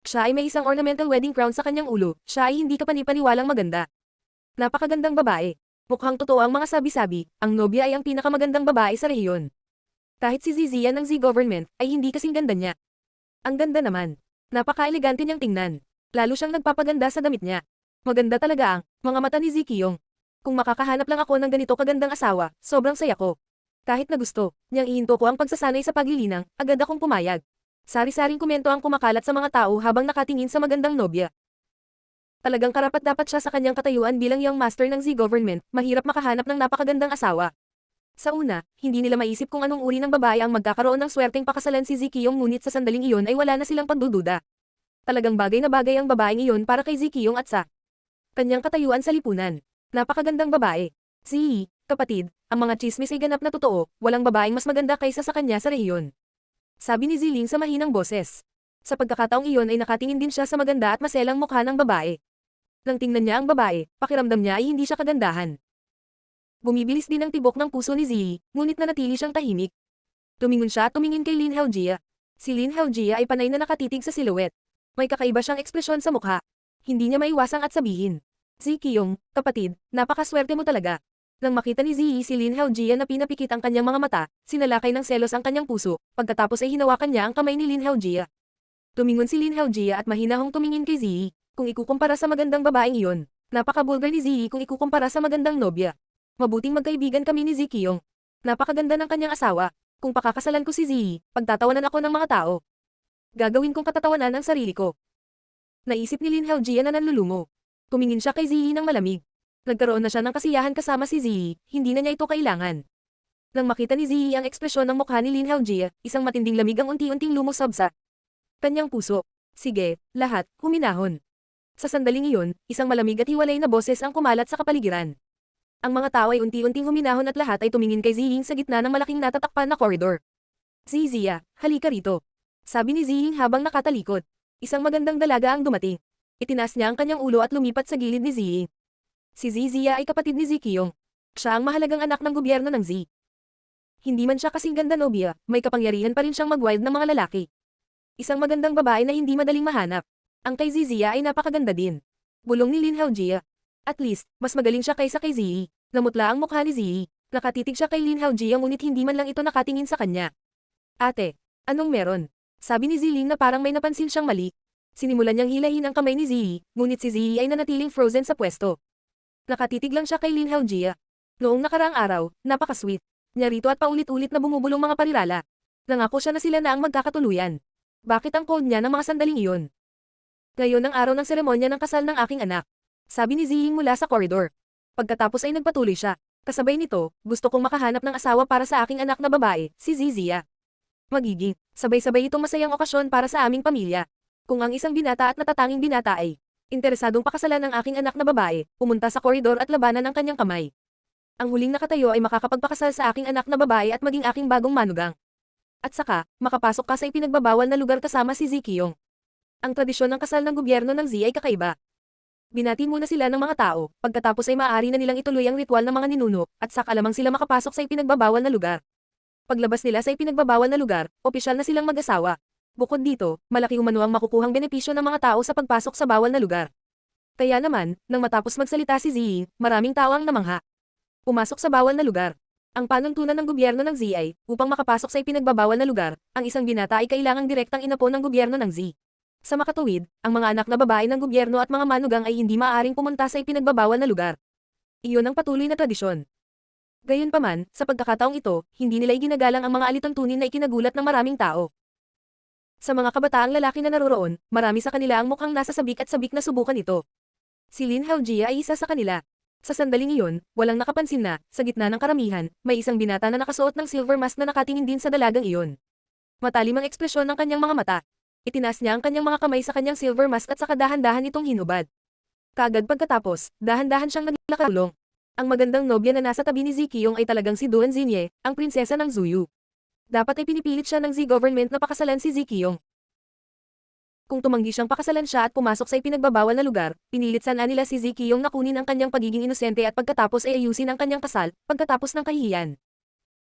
Siya ay may isang ornamental wedding crown sa kanyang ulo, siya ay hindi kapani-paniwalang maganda. Napakagandang babae. Mukhang totoo ang mga sabi-sabi, ang nobya ay ang pinakamagandang babae sa rehiyon. Kahit si Zizia ng Z-Government, ay hindi kasing ganda niya. Ang ganda naman. Napaka-elegante niyang tingnan. Lalo siyang nagpapaganda sa damit niya. Maganda talaga ang mga mata ni Zi Qiyong. Kung makakahanap lang ako ng ganito kagandang asawa, sobrang saya ko. Kahit na gusto niyang ihinto ko ang pagsasanay sa paglilinang, agad akong pumayag. Sari-saring komento ang kumakalat sa mga tao habang nakatingin sa magandang nobya. Talagang karapat-dapat siya sa kanyang katayuan bilang young master ng Z-Government, mahirap makahanap ng napakagandang asawa. Sa una, hindi nila maisip kung anong uri ng babae ang magkakaroon ng swerteng pakasalan si Zi Qiyong ngunit sa sandaling iyon ay wala na silang pagdududa. Talagang bagay na bagay ang babaeng iyon para kay Zi Qiyong at sa kanyang katayuan sa lipunan. Napakagandang babae. Ziyi, kapatid, ang mga chismis ay ganap na totoo, walang babaeng mas maganda kaysa sa kanya sa rehiyon. Sabi ni Ziling sa mahinang boses. Sa pagkakataong iyon ay nakatingin din siya sa maganda at maselang mukha ng babae. Nang tingnan niya ang babae, pakiramdam niya ay hindi siya kagandahan. Bumibilis din ang tibok ng puso ni Ziyi, ngunit nanatili siyang tahimik. Tumingon siya at tumingin kay Lin Haojia. Si Lin Haojia ay panay na nakatitig sa silhouette. May kakaiba siyang ekspresyon sa mukha. Hindi niya maiwasang at sabihin. Zi Qiyong, kapatid, napakaswerte mo talaga. Nang makita ni Ziyi si Lin Haojia na pinapikit ang kanyang mga mata, sinalakay ng selos ang kanyang puso, pagkatapos ay hinawakan niya ang kamay ni Lin Haojia. Tumingon si Lin Haojia at mahinahong tumingin kay Ziyi, kung ikukumpara sa magandang babaeng iyon. Napakabulgar ni Ziyi kung ikukumpara sa magandang nobya. Mabuting magkaibigan kami ni Zi Qiyong. Napakaganda ng kanyang asawa. Kung pakakasalan ko si Ziyi, pagtatawanan ako ng mga tao. Gagawin kong katatawanan ang sarili ko. Naisip ni Lin Haojia na nanlulumo. Tumingin siya kay Ziyi ng malamig. Nagkaroon na siya ng kasiyahan kasama si Ziyi, hindi na niya ito kailangan. Nang makita ni Ziyi ang ekspresyon ng mukha ni Lin Haojia, isang matinding lamig ang unti-unting lumusab sa kanyang puso. Sige, lahat, huminahon. Sa sandaling iyon, isang malamig at hiwalay na boses ang kumalat sa kapaligiran. Ang mga tao ay unti-unting huminahon at lahat ay tumingin kay Ziyi sa gitna ng malaking natatakpan na koridor. Zizia, halika rito. Sabi ni Ziyi habang nakatalikod. Isang magandang dalaga ang dumating. Itinaas niya ang kanyang ulo at lumipat sa gilid ni Ziyi. Si Zizia ay kapatid ni Zi Qiyong. Siya ang mahalagang anak ng gobyerno ng Zi. Hindi man siya kasing ganda nobya, may kapangyarihan pa rin siyang mag-wild ng mga lalaki. Isang magandang babae na hindi madaling mahanap. Ang kay Zizia ay napakaganda din. Bulong ni Lin Haojia. At least, mas magaling siya kaysa kay Ziyi. Namutla ang mukha ni Ziyi. Nakatitig siya kay Lin Haojia ngunit hindi man lang ito nakatingin sa kanya. Ate, anong meron? Sabi ni Ziling na parang may napansin siyang mali. Sinimulan niyang hilahin ang kamay ni Ziyi, ngunit si Ziyi ay nanatiling frozen sa pwesto. Nakatitig lang siya kay Lin Haojia. Noong nakaraang araw, napaka-sweet niya rito at paulit-ulit na bumubulong mga parirala. Nangako siya na sila na ang magkakatuluyan. Bakit ang cold niya ng mga sandaling iyon? Ngayon ang araw ng seremonya ng kasal ng aking anak. Sabi ni Ziying mula sa koridor. Pagkatapos ay nagpatuloy siya. Kasabay nito, gusto kong makahanap ng asawa para sa aking anak na babae, si Zizia. Magiging, sabay-sabay itong masayang okasyon para sa aming pamilya. Kung ang isang binata at natatanging binata ay interesadong pakasalan ng aking anak na babae, pumunta sa koridor at labanan ang kanyang kamay. Ang huling nakatayo ay makakapagpakasal sa aking anak na babae at maging aking bagong manugang. At saka, makapasok ka sa ipinagbabawal na lugar kasama si Zikiyong. Ang tradisyon ng kasal ng gobyerno ng Z ay kakaiba. Binati muna sila ng mga tao, pagkatapos ay maaari na nilang ituloy ang ritual ng mga ninuno, at saka lamang sila makapasok sa ipinagbabawal na lugar. Paglabas nila sa ipinagbabawal na lugar, opisyal na silang mag-asawa. Bukod dito, malaki umano ang makukuhang benepisyo ng mga tao sa pagpasok sa bawal na lugar. Kaya naman, nang matapos magsalita si Ziying, maraming tao ang namangha. Pumasok sa bawal na lugar. Ang panuntunan ng gobyerno ng Z ay, upang makapasok sa ipinagbabawal na lugar, ang isang binata ay kailangang direktang inapo ng gobyerno ng Z. Sa makatuwid, ang mga anak na babae ng gobyerno at mga manugang ay hindi maaaring pumunta sa ipinagbabawal na lugar. Iyon ang patuloy na tradisyon. Gayunpaman, sa pagkakataong ito, hindi nila iginagalang ang mga alituntunin na ikinagulat ng maraming tao. Sa mga kabataang lalaki na naroroon, marami sa kanila ang mukhang nasa sabik at sabik na subukan ito. Si Lin Haojia ay isa sa kanila. Sa sandaling iyon, walang nakapansin na, sa gitna ng karamihan, may isang binata na nakasuot ng silver mask na nakatingin din sa dalagang iyon. Matalim ang ekspresyon ng kanyang mga mata. Itinaas niya ang kanyang mga kamay sa kanyang silver mask at saka dahan-dahan itong hinubad. Kaagad pagkatapos, dahan-dahan siyang naglakarulong. Ang magandang nobya na nasa tabi ni Zikiyong ay talagang si Duan Xinye, ang prinsesa ng Zuyu. Dapat ay pinipilit siya ng Z government na pakasalan si Zikiyong. Kung tumanggi siyang pakasalan siya at pumasok sa ipinagbabawal na lugar, pinilit sana nila si Zikiyong na kunin ang kanyang pagiging inosente at pagkatapos ay ayusin ang kanyang kasal, pagkatapos ng kahihiyan.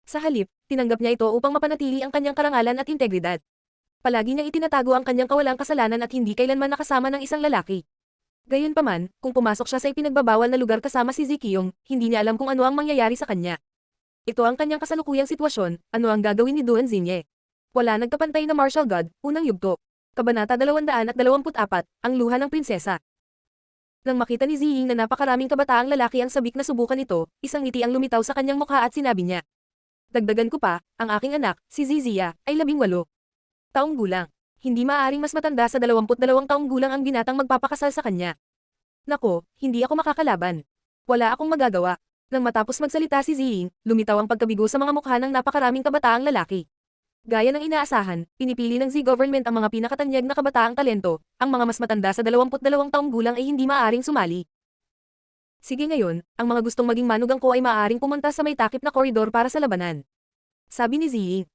Sa halip, tinanggap niya ito upang mapanatili ang kanyang karangalan at integridad. Palagi niyang itinatago ang kanyang kawalang kasalanan at hindi kailanman nakasama ng isang lalaki. Gayunpaman, kung pumasok siya sa ipinagbabawal na lugar kasama si Zikiyong, hindi niya alam kung ano ang mangyayari sa kanya. Ito ang kanyang kasalukuyang sitwasyon, ano ang gagawin ni Duan Xinye. Wala nagkapantay na martial god, unang yugto. Kabanata 224, ang luha ng prinsesa. Nang makita ni Ziying na napakaraming kabataang lalaki ang sabik na subukan ito, isang ngiti ang lumitaw sa kanyang mukha at sinabi niya. Dagdagan ko pa, ang aking anak, si Zizia, ay 18 taong gulang. Hindi maaaring mas matanda sa 22 taong gulang ang binatang magpapakasal sa kanya. Nako, hindi ako makakalaban. Wala akong magagawa. Nang matapos magsalita si Ziying, lumitaw ang pagkabigo sa mga mukha ng napakaraming kabataang lalaki. Gaya ng inaasahan, pinipili ng Z government ang mga pinakatanyag na kabataang talento, ang mga mas matanda sa 22 taong gulang ay hindi maaaring sumali. Sige ngayon, ang mga gustong maging manugang ko ay maaaring pumunta sa may takip na koridor para sa labanan. Sabi ni Ziying.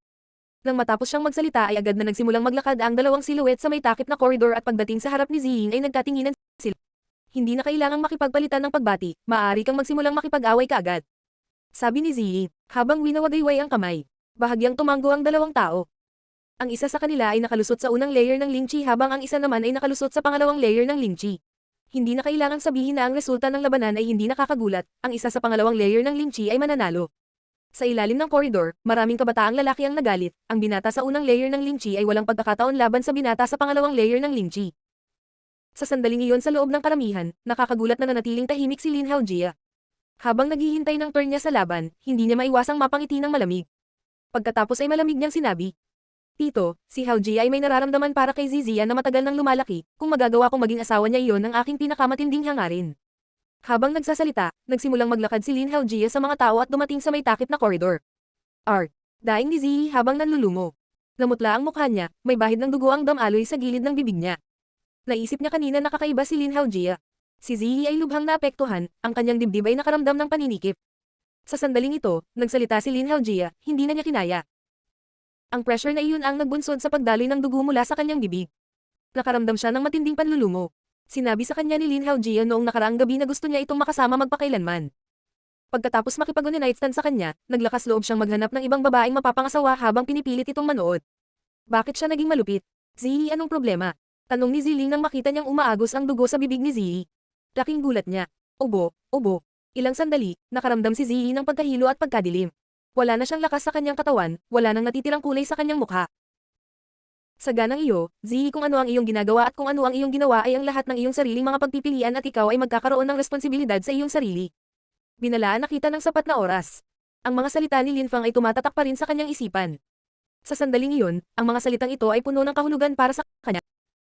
Nang matapos siyang magsalita ay agad na nagsimulang maglakad ang dalawang silhouette sa may takip na koridor at pagdating sa harap ni Ziying ay nagkatinginan sila. Hindi na kailangang makipagpalitan ng pagbati, maaari kang magsimulang makipag-away kaagad. Sabi ni Ziying, habang winawagayway ang kamay. Bahagyang tumanggo ang dalawang tao. Ang isa sa kanila ay nakalusot sa unang layer ng Lingchi habang ang isa naman ay nakalusot sa pangalawang layer ng Lingchi. Hindi na kailangang sabihin na ang resulta ng labanan ay hindi nakakagulat, ang isa sa pangalawang layer ng Lingchi ay mananalo. Sa ilalim ng koridor, maraming kabataang lalaki ang nagalit, ang binata sa unang layer ng Lingchi ay walang pagkakataon laban sa binata sa pangalawang layer ng Lingchi. Sa sandaling iyon sa loob ng karamihan, nakakagulat na nanatiling tahimik si Lin Haojia. Habang naghihintay ng turn niya sa laban, hindi niya maiwasang mapangiti ng malamig. Pagkatapos ay malamig niyang sinabi. Tito, si Haojia ay may nararamdaman para kay Zizia na matagal nang lumalaki, kung magagawa kong maging asawa niya iyon ang aking pinakamatinding hangarin. Habang nagsasalita, nagsimulang maglakad si Lin Haojia sa mga tao at dumating sa may takip na koridor. Daing ni Ziyi habang nanlulumo. Namutla ang mukha niya, may bahid ng dugo ang damaloy sa gilid ng bibig niya. Naisip niya kanina na kakaiba si Lin Haojia. Si Ziyi ay lubhang naapektuhan, ang kanyang dibdib ay nakaramdam ng paninikip. Sa sandaling ito, nagsalita si Lin Haojia, hindi na niya kinaya. Ang pressure na iyon ang nagbunsod sa pagdaloy ng dugo mula sa kanyang bibig. Nakaramdam siya ng matinding panlulumo. Sinabi sa kanya ni Lin Haojia noong nakaraang gabi na gusto niya itong makasama magpakailanman. Pagkatapos makipag-one-night stand sa kanya, naglakas loob siyang maghanap ng ibang babaeng mapapangasawa habang pinipilit itong manood. Bakit siya naging malupit? Ziyi, anong problema? Tanong ni Ziling nang makita niyang umaagos ang dugo sa bibig ni Ziyi. Laking gulat niya. Obo. Ilang sandali, nakaramdam si Ziyi ng pagkahilo at pagkadilim. Wala na siyang lakas sa kanyang katawan, wala nang natitirang kulay sa kanyang mukha. Sa ganang iyo, Ziyi, kung ano ang iyong ginagawa at kung ano ang iyong ginawa ay ang lahat ng iyong sariling mga pagpipilian at ikaw ay magkakaroon ng responsibilidad sa iyong sarili. Binalaan na kita ng sapat na oras. Ang mga salita ni Linfang ay tumatatak pa rin sa kanyang isipan. Sa sandaling iyon, ang mga salitang ito ay puno ng kahulugan para sa kanya.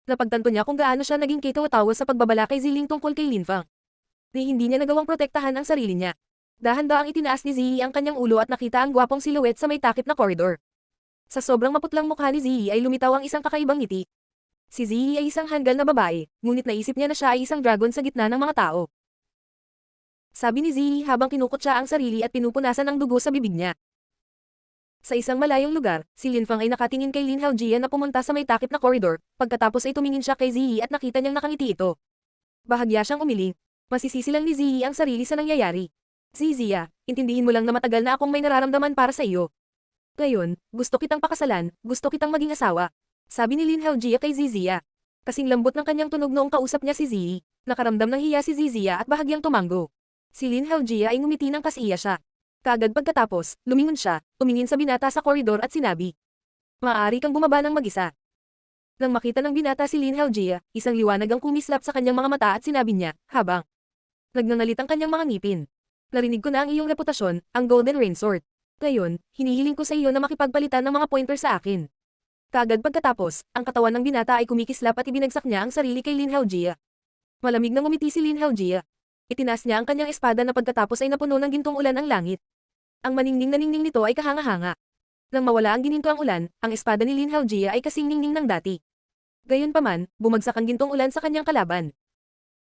Napagtanto niya kung gaano siya naging katawa-tawa sa pagbabala kay Ziling tungkol kay Linfang. Hindi niya nagawang protektahan ang sarili niya. Dahan-daang itinaas ni Ziyi ang kanyang ulo at nakita ang gwapong silhouette sa may takip na koridor. Sa sobrang maputlang mukha ni Ziyi ay lumitaw ang isang kakaibang ngiti. Si Ziyi ay isang hanggal na babae, ngunit naisip niya na siya ay isang dragon sa gitna ng mga tao. Sabi ni Ziyi habang kinukutsa ang sarili at pinupunasan ang dugo sa bibig niya. Sa isang malayong lugar, si Linfang ay nakatingin kay Lin Haojia na pumunta sa may takip na koridor, pagkatapos ay tumingin siya kay Ziyi at nakita niyang nakangiti ito. Bahagya siyang umiling. Masisisi lang ni Ziyi ang sarili sa nangyayari. Ziya, intindihin mo lang na matagal na akong may nararamdaman para sa iyo. Ngayon, gusto kitang pakasalan, gusto kitang maging asawa. Sabi ni Lin Haojia kay Ziya. Kasing lambot ng kanyang tunog noong kausap niya si Ziyi, nakaramdam ng hiya si Ziya at bahagyang tumango. Si Lin Haojia ay ngumiti ng kasiya siya. Kaagad pagkatapos, lumingon siya, tumingin sa binata sa koridor at sinabi. Maaari kang bumaba ng mag-isa. Nang makita ng binata si Lin Haojia, isang liwanag ang kumislap sa kanyang mga mata at sinabi niya, habang nagngangalit ang kanyang mga ngipin. Narinig ko na ang iyong reputasyon, ang Golden Rain Sword. Ngayon, hinihiling ko sa iyo na makipagpalitan ng mga pointer sa akin. Kaagad pagkatapos, ang katawan ng binata ay kumikislap at ibinagsak niya ang sarili kay Lin Haojia. Malamig na ngumiti si Lin Haojia. Itinaas niya ang kanyang espada na pagkatapos ay napuno ng gintong ulan ang langit. Ang maningning na ningning nito ay kahanga-hanga. Nang mawala ang gininto ang ulan, ang espada ni Lin Haojia ay kasing ningning ng dati. Gayunpaman, bumagsak ang gintong ulan sa kanyang kalaban.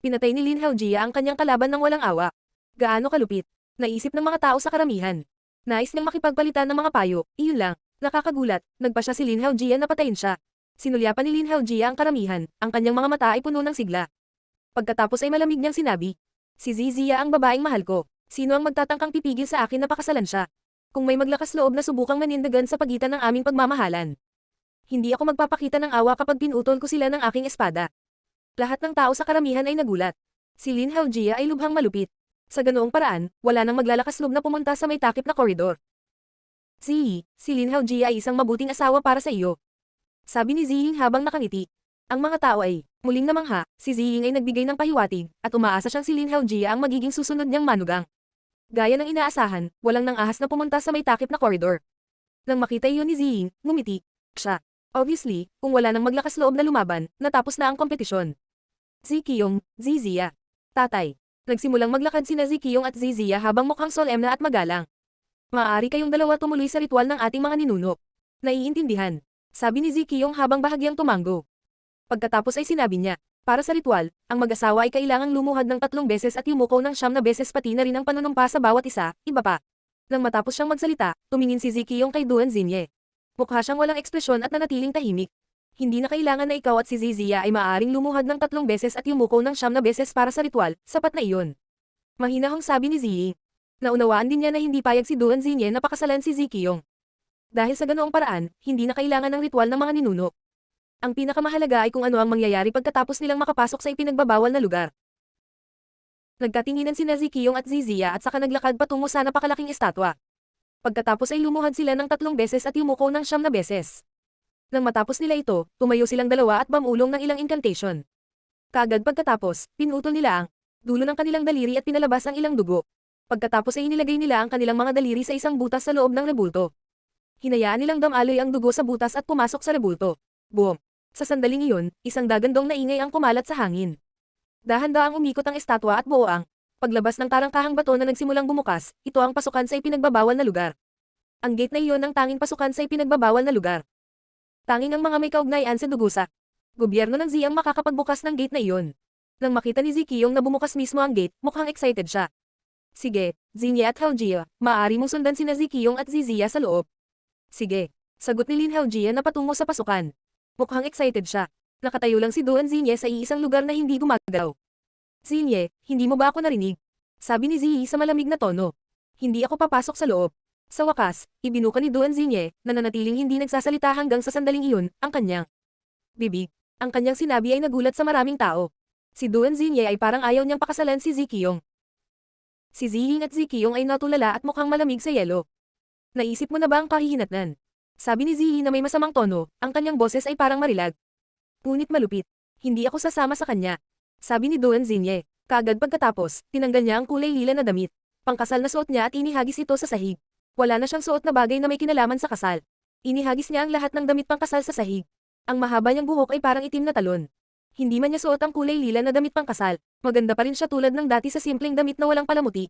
Pinatay ni Lin Haojia ang kanyang kalaban ng walang awa. Gaano kalupit? Naisip ng mga tao sa karamihan. Nais niyang makipagpalitan ng mga payo, iyon lang. Nakakagulat, nagpa siya si Lin Haojia na patayin siya. Sinulyapan ni Lin Haojia ang karamihan, ang kanyang mga mata ay puno ng sigla. Pagkatapos ay malamig niyang sinabi, si Ziya ang babaeng mahal ko. Sino ang magtatangkang pipigil sa akin na pakasalan siya? Kung may maglakas loob na subukang manindagan sa pagitan ng aming pagmamahalan. Hindi ako magpapakita ng awa kapag pinutol ko sila ng aking espada. Lahat ng tao sa karamihan ay nagulat. Si Lin Haojia ay lubhang malupit. Sa ganoong paraan, wala nang maglalakas loob na pumunta sa may takip na koridor. Ziyi, si Lin Haojia ay isang mabuting asawa para sa iyo. Sabi ni Ziying habang nakangiti. Ang mga tao ay, muling namangha, si Ziying ay nagbigay ng pahiwatig, at umaasa siyang si Lin Haojia ang magiging susunod niyang manugang. Gaya ng inaasahan, walang nang ahas na pumunta sa may takip na koridor. Nang makita iyon ni Ziying, ngumiti siya. Obviously, kung wala nang maglakas loob na lumaban, natapos na ang kompetisyon. Zikiyong, Ziya. Tatay. Nagsimulang maglakad sina Zikiyong at Ziya habang mukhang solemna at magalang. Maaari kayong dalawa tumuloy sa ritual ng ating mga ninuno. Naiintindihan. Sabi ni Zikiyong habang bahagyang tumango. Pagkatapos ay sinabi niya, para sa ritual, ang mag-asawa ay kailangang lumuhad ng 3 beses at yumuko ng 9 na beses pati na rin ang panunumpa sa bawat isa, iba pa. Nang matapos siyang magsalita, tumingin si Zikiyong kay Duan Xinye. Mukha siyang walang ekspresyon at nanatiling tahimik. Hindi na kailangan na ikaw at si Ziya ay maaaring lumuhad ng 3 beses at yumuko ng 9 na beses para sa ritual, sapat na iyon. Mahinahong sabi ni Ziyi. Naunawaan din niya na hindi payag si Duan Xinye na pakasalan si Zikiyong. Dahil sa ganoong paraan, hindi na kailangan ng ritual ng mga ninuno. Ang pinakamahalaga ay kung ano ang mangyayari pagkatapos nilang makapasok sa ipinagbabawal na lugar. Nagkatinginan sina Zikiyong at Ziya at saka naglakad patungo sa napakalaking estatwa. Pagkatapos ay lumuhad sila ng 3 beses at yumuko ng 9 na beses. Nang matapos nila ito, tumayo silang dalawa at bamulong ng ilang incantation. Kaagad pagkatapos, pinutol nila ang dulo ng kanilang daliri at pinalabas ang ilang dugo. Pagkatapos ay inilagay nila ang kanilang mga daliri sa isang butas sa loob ng rebulto. Hinayaan nilang damaloy ang dugo sa butas at pumasok sa rebulto. Boom! Sa sandaling iyon, isang dagandong na ingay ang kumalat sa hangin. Dahan-daang umikot ang estatwa at buo ang paglabas ng tarangkahang bato na nagsimulang bumukas, ito ang pasukan sa ipinagbabawal na lugar. Ang gate na iyon ang tanging pasukan sa ipinagbabawal na lugar. Tanging ang mga may kaugnayan sa dugusa. Gobyerno ng Ziyang makakapagbukas ng gate na iyon. Nang makita ni Zikiyong na bumukas mismo ang gate, mukhang excited siya. Sige, Xinye at Haojia, maaari mong sundan sina Zikiyong at Ziya sa loob. Sige, sagot ni Lin Haojia na patungo sa pasukan. Mukhang excited siya. Nakatayo lang si Duan Xinye sa iisang lugar na hindi gumagalaw. Xinye, hindi mo ba ako narinig? Sabi ni Ziyi sa malamig na tono. Hindi ako papasok sa loob. Sa wakas, ibinuka ni Duan Xinye, na nanatiling hindi nagsasalita hanggang sa sandaling iyon, ang kanyang bibig. Ang kanyang sinabi ay nagulat sa maraming tao. Si Duan Xinye ay parang ayaw niyang pakasalan si Zikiyong. Si Ziying at Zikiyong ay natulala at mukhang malamig sa yelo. Naisip mo na ba ang kahihinatnan? Sabi ni Ziyi na may masamang tono, ang kanyang boses ay parang marilag. Ngunit malupit. Hindi ako sasama sa kanya. Sabi ni Duan Xinye. Kaagad pagkatapos, tinanggal niya ang kulay lila na damit. Pangkasal na suot niya at inihagis ito sa sahig. Wala na siyang suot na bagay na may kinalaman sa kasal. Inihagis niya ang lahat ng damit pangkasal sa sahig. Ang mahaba niyang buhok ay parang itim na talon. Hindi man niya suot ang kulay lila na damit pangkasal, maganda pa rin siya tulad ng dati sa simpleng damit na walang palamuti.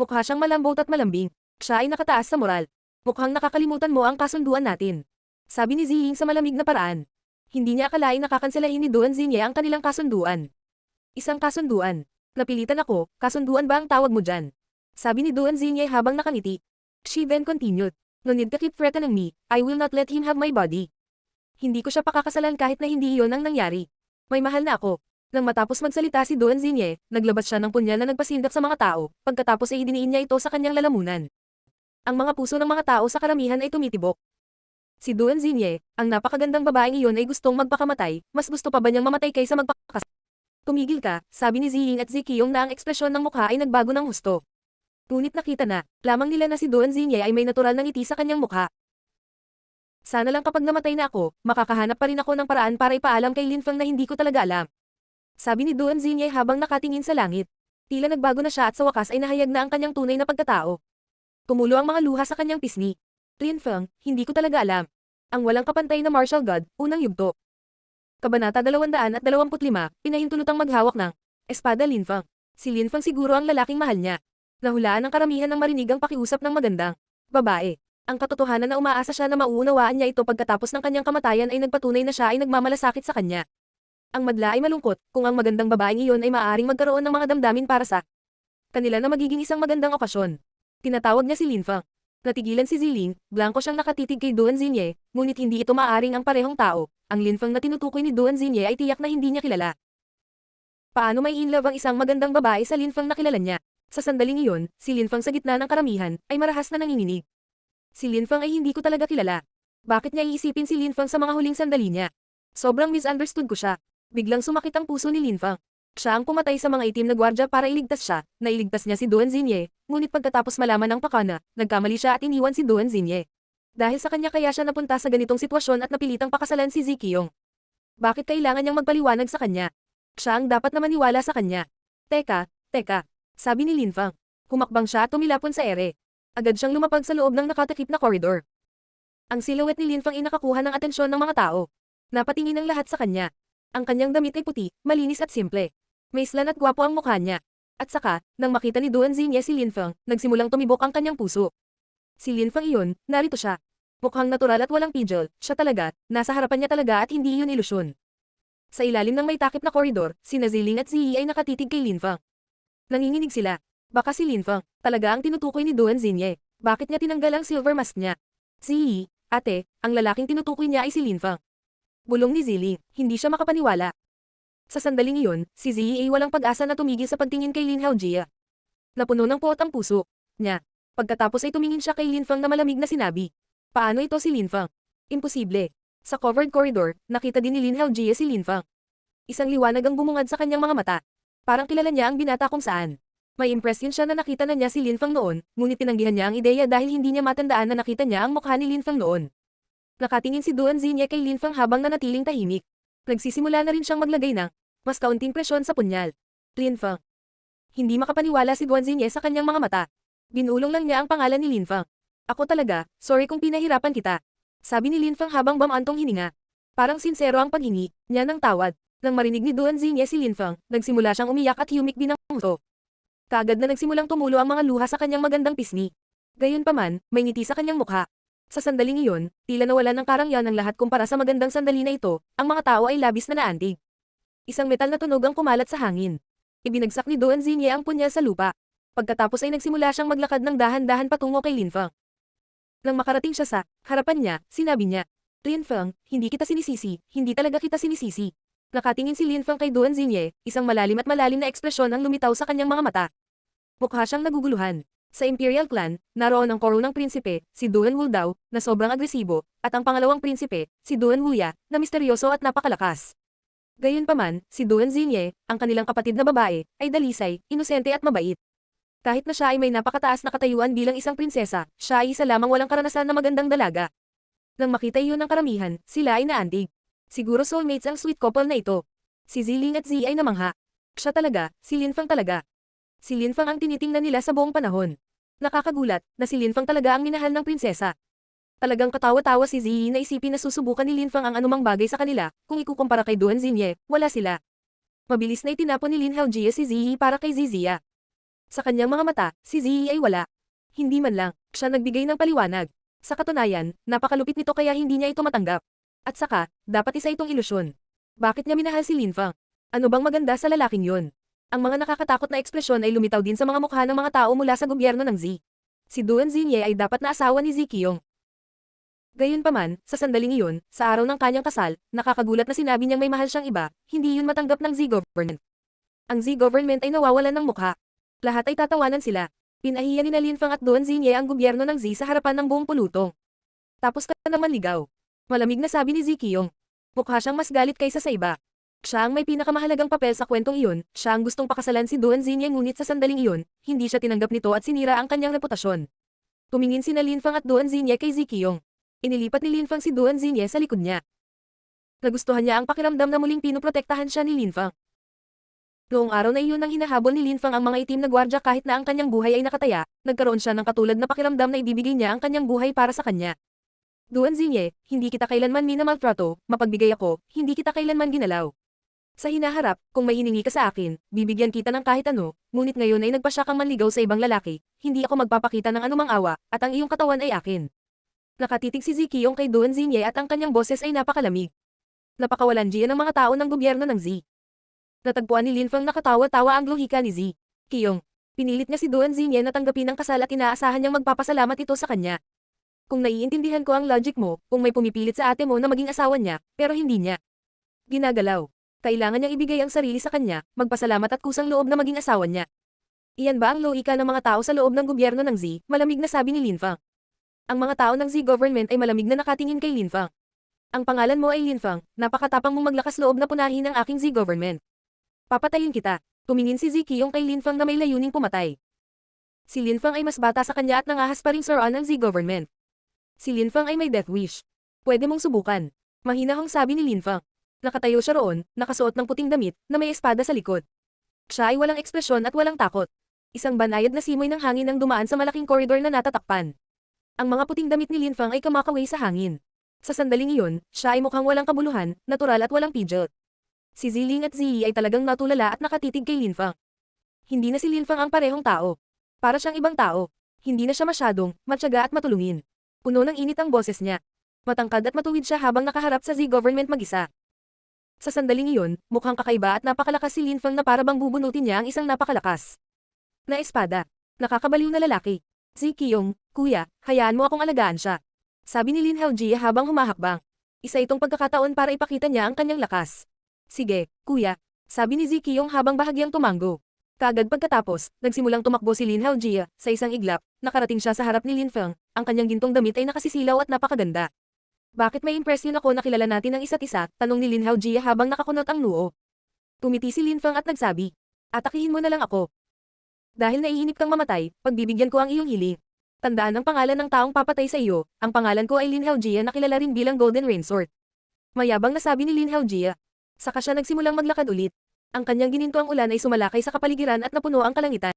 Mukha siyang malambot at malambing. Siya ay nakataas sa moral. Mukhang nakakalimutan mo ang kasunduan natin. Sabi ni Ziying sa malamig na paraan. Hindi niya akalain nakakanselahin ni Duan Xinye ang kanilang kasunduan. Isang kasunduan. Napilitan ako, kasunduan ba ang tawag mo dyan? Sabi ni Duan Xinye habang nakangiti. She then continued. No need to keep threatening me, I will not let him have my body. Hindi ko siya pakakasalan kahit na hindi iyon ang nangyari. May mahal na ako. Nang matapos magsalita si Duan Xinye, naglabas siya ng punyal na nagpasindap sa mga tao, pagkatapos ay idiniin niya ito sa kanyang lalamunan. Ang mga puso ng mga tao sa karamihan ay tumitibok. Si Duan Xinye, ang napakagandang babaeng iyon ay gustong magpakamatay, mas gusto pa ba niyang mamatay kaysa magpakakas? Tumigil ka, sabi ni Ziying at Zikiyong na ang ekspresyon ng mukha ay nagbago ng husto. Ngunit nakita na, lamang nila na si Duan Xinye ay may natural na ngiti sa kanyang mukha. Sana lang kapag namatay na ako, makakahanap pa rin ako ng paraan para ipaalam kay Lin Feng na hindi ko talaga alam. Sabi ni Duan Xinye habang nakatingin sa langit. Tila nagbago na siya at sa wakas ay nahayag na ang kanyang tunay na pagkatao. Tumulo ang mga luha sa kanyang pisngi. Lin Feng, hindi ko talaga alam. Ang walang kapantay na martial god, unang yugto. Kabanata 225, pinahintulutang maghawak ng espada Lin Feng. Si Lin Feng siguro ang lalaking mahal niya. Nahulaan ng karamihan ng marinig ang pakiusap ng magandang babae. Ang katotohanan na umaasa siya na mauunawaan niya ito pagkatapos ng kanyang kamatayan ay nagpatunay na siya ay nagmamalasakit sa kanya. Ang madla ay malungkot kung ang magandang babaeng iyon ay maaaring magkaroon ng mga damdamin para sa kanila na magiging isang magandang okasyon. Tinatawag niya si Lin Feng. Natigilan si Ziling, blanko siyang nakatitig kay Duan Xinye, ngunit hindi ito maaaring ang parehong tao. Ang Lin Feng na tinutukoy ni Duan Xinye ay tiyak na hindi niya kilala. Paano may inlove ang isang magandang babae sa Lin Feng na kilala niya? Sa sandaling iyon, si Lin Feng sa gitna ng karamihan, ay marahas na nanginginig. Si Lin Feng ay hindi ko talaga kilala. Bakit niya iisipin si Lin Feng sa mga huling sandali niya? Sobrang misunderstood ko siya. Biglang sumakit ang puso ni Lin Feng. Siya ang pumatay sa mga itim na gwardya para iligtas siya, nailigtas niya si Duan Xinye, ngunit pagkatapos malaman ng pakana, nagkamali siya at iniwan si Duan Xinye. Dahil sa kanya kaya siya napunta sa ganitong sitwasyon at napilitang pakasalan si Zikiyong. Bakit kailangan niyang magpaliwanag sa kanya? Siya ang dapat na maniwala sa kanya. Teka, sabi ni Lin Feng. Humakbang siya at tumilapon sa ere. Agad siyang lumapag sa loob ng nakatakip na koridor. Ang silhouette ni Lin Feng ay nakakuha ng atensyon ng mga tao. Napatingin ang lahat sa kanya. Ang kanyang damit ay puti, malinis at simple. Maislan at gwapo ang mukha niya. At saka, nang makita ni Duan Xinye si Lin Feng, nagsimulang tumibok ang kanyang puso. Si Lin Feng iyon, narito siya. Mukhang natural at walang pidgel, siya talaga, nasa harapan niya talaga at hindi iyon ilusyon. Sa ilalim ng may takip na koridor, sina Ziling at Ziyi ay nakatitig kay Lin Feng. Nanginginig sila. Baka si Lin Feng, talaga ang tinutukoy ni Duan Xinye. Bakit niya tinanggal ang silver mask niya? Ziyi, ate, ang lalaking tinutukoy niya ay si Lin Feng. Bulong ni Ziling, hindi siya makapaniwala. Sa sandaling iyon, si Ziyi ay walang pag-asa na tumigil sa pagtingin kay Lin Haojia. Napuno ng puot ang puso niya. Pagkatapos ay tumingin siya kay Lin Feng na malamig na sinabi. Paano ito si Lin Feng? Imposible. Sa covered corridor, nakita din ni Lin Haojia si Lin Feng. Isang liwanag ang bumungad sa kanyang mga mata. Parang kilala niya ang binata kung saan. May impression siya na nakita na niya si Lin Feng noon, ngunit tinanggihan niya ang ideya dahil hindi niya matandaan na nakita niya ang mukha ni Lin Feng noon. Nakatingin si Duan Xinye kay Lin Feng habang nanatiling tahimik. Nagsisimula na rin siyang maglagay ng mas kaunting presyon sa punyal. Lin Feng. Hindi makapaniwala si Duan Xinye sa kanyang mga mata. Binulong lang niya ang pangalan ni Lin Feng. Ako talaga, sorry kung pinahirapan kita. Sabi ni Lin Feng habang bamantong hininga. Parang sinsero ang paghingi niya ng tawad. Nang marinig ni Duan Xinye si Lin Feng, nagsimula siyang umiyak at humik din ng husto. Kaagad na nagsimulang tumulo ang mga luha sa kanyang magandang pisngi. Gayunpaman, may ngiti sa kanyang mukha. Sa sandaling iyon, tila nawala ng karangyan ng lahat kumpara sa magandang sandali na ito, ang mga tao ay labis na naantig. Isang metal na tunog ang kumalat sa hangin. Ibinagsak ni Duan Xinye ang punyal sa lupa. Pagkatapos ay nagsimula siyang maglakad ng dahan-dahan patungo kay Lin Feng. Nang makarating siya sa harapan niya, sinabi niya, Lin Feng, hindi kita sinisisi, hindi talaga kita sinisisi. Nakatingin si Lin Feng kay Duan Xinye, isang malalim na ekspresyon ang lumitaw sa kanyang mga mata. Mukha siyang naguguluhan. Sa Imperial Clan, naroon ang koronang prinsipe, si Duan Wuldao, na sobrang agresibo, at ang pangalawang prinsipe, si Duan Wuya, na misteryoso at napakalakas. Gayunpaman, si Duan Xinye, ang kanilang kapatid na babae, ay dalisay, inosente at mabait. Kahit na siya ay may napakataas na katayuan bilang isang prinsesa, siya ay isa lamang walang karanasan na magandang dalaga. Nang makita iyon ng karamihan, sila ay naantig. Siguro soulmates ang sweet couple na ito. Si Ziling at Zi ay namangha. Siya talaga, si Linfang talaga. Si Linfang ang tinitingnan nila sa buong panahon. Nakakagulat na si Linfang talaga ang minahal ng prinsesa. Talagang katawa-tawa si Zi na isipin na susubukan ni Linfang ang anumang bagay sa kanila, kung ikukumpara kay Duan Xinye, wala sila. Mabilis na itinapon ni Lin Haojie si Zi para kay Zizia. Sa kanyang mga mata, si Zi ay wala. Hindi man lang, siya nagbigay ng paliwanag. Sa katunayan, napakalupit nito kaya hindi niya ito matanggap. At saka, dapat isa itong ilusyon. Bakit niya minahal si Linfang? Ano bang maganda sa lalaking yun? Ang mga nakakatakot na ekspresyon ay lumitaw din sa mga mukha ng mga tao mula sa gobyerno ng Zi. Si Duan Xinye ay dapat na asawa ni Zi Qiong. Gayunpaman, sa sandaling iyon, sa araw ng kanyang kasal, nakakagulat na sinabi niyang may mahal siyang iba, hindi yun matanggap ng Z government. Ang Z government ay nawawalan ng mukha. Lahat ay tatawanan sila. Pinahiya ni Linfang at Duan Xinye ang gobyerno ng Z sa harapan ng buong pulutong. Tapos ka naman ligaw. Malamig na sabi ni Z Qiong. Mukha siyang mas galit kaysa sa iba. Siya ang may pinakamahalagang papel sa kwentong iyon, siya ang gustong pakasalan si Duan Xinye ngunit sa sandaling iyon, hindi siya tinanggap nito at sinira ang kanyang reputasyon. Tumingin sina Linfang at Duan Xinye kay Z Qiong. Inilipat ni Linfang si Duan Xinye sa likod niya. Nagustuhan niya ang pakiramdam na muling pinoprotektahan siya ni Linfang. Noong araw na iyon nang hinahabol ni Linfang ang mga itim na gwardya kahit na ang kanyang buhay ay nakataya, nagkaroon siya ng katulad na pakiramdam na ibibigay niya ang kanyang buhay para sa kanya. Duan Xinye, hindi kita kailanman minamaltrato, mapagbigay ako, hindi kita kailanman ginalaw. Sa hinaharap, kung may hiningi ka sa akin, bibigyan kita ng kahit ano, ngunit ngayon ay nagpasya kang manligaw sa ibang lalaki, hindi ako magpapakita ng anumang awa, at ang iyong katawan ay akin. Nakatitig si Zi Qiong kay Duan Xinye at ang kanyang boses ay napakalamig. Napakawalandian ng mga tao ng gobyerno ng Zi. Natagpuan ni Linfang nakatawa-tawa ang lohika ni Zi Qiong. Pinilit niya si Duan Xinye na tanggapin ang kasal at inaasahan niyang magpapasalamat ito sa kanya. Kung naiintindihan ko ang logic mo, kung may pumipilit sa ate mo na maging asawa niya, pero hindi niya ginagalaw. Kailangan niyang ibigay ang sarili sa kanya, magpasalamat at kusang loob na maging asawa niya. Iyan ba ang lohika ng mga tao sa loob ng gobyerno ng Zi? Malamig na sabi ni Linfang. Ang mga tao ng Z government ay malamig na nakatingin kay Linfang. Ang pangalan mo ay Linfang, napakatapang mong maglakas loob na punahin ang aking Z government. Papatayin kita. Tumingin si Zi Qiong kay Linfang na may layuning pumatay. Si Linfang ay mas bata sa kanya at nangahas pa ring soroan ng Z government. Si Linfang ay may death wish. Pwede mong subukan. Mahinahong sabi ni Linfang. Nakatayo siya roon, nakasuot ng puting damit, na may espada sa likod. Siya ay walang ekspresyon at walang takot. Isang banayad na simoy ng hangin ang dumaan sa malaking koridor na natatakpan. Ang mga puting damit ni Linfang ay kamakaway sa hangin. Sa sandaling iyon, siya ay mukhang walang kabuluhan, natural at walang pidget. Si Ziling at Ziyi ay talagang natulala at nakatitig kay Linfang. Hindi na si Linfang ang parehong tao. Para siyang ibang tao. Hindi na siya masyadong matyaga at matulungin. Puno ng init ang boses niya. Matangkad at matuwid siya habang nakaharap sa Z government mag-isa. Sa sandaling iyon, mukhang kakaiba at napakalakas si Linfang na para bang bubunutin niya ang isang napakalakas na espada. Nakakabaliw na lalaki. Zi Qiong, kuya, hayaan mo akong alagaan siya. Sabi ni Lin Haojie habang humahakbang. Isa itong pagkakataon para ipakita niya ang kanyang lakas. Sige, kuya, sabi ni Zi Qiong habang bahagyang tumango. Kaagad pagkatapos, nagsimulang tumakbo si Lin Haojie, sa isang iglap, nakarating siya sa harap ni Linfang, ang kanyang gintong damit ay nakasisilaw at napakaganda. Bakit may impresyon ako na kilala natin ang isa't isa, tanong ni Lin Haojie habang nakakunot ang noo. Tumiti si Linfang at nagsabi, atakihin mo na lang ako. Dahil naiinip kang mamatay, pagbibigyan ko ang iyong hiling. Tandaan ang pangalan ng taong papatay sa iyo, ang pangalan ko ay Lin Haojie na kilala rin bilang Golden Rain Sword. Mayabang na sabi ni Lin Haojie. Saka siya nagsimulang maglakad ulit. Ang kanyang ginintuang ulan ay sumalakay sa kapaligiran at napuno ang kalangitan.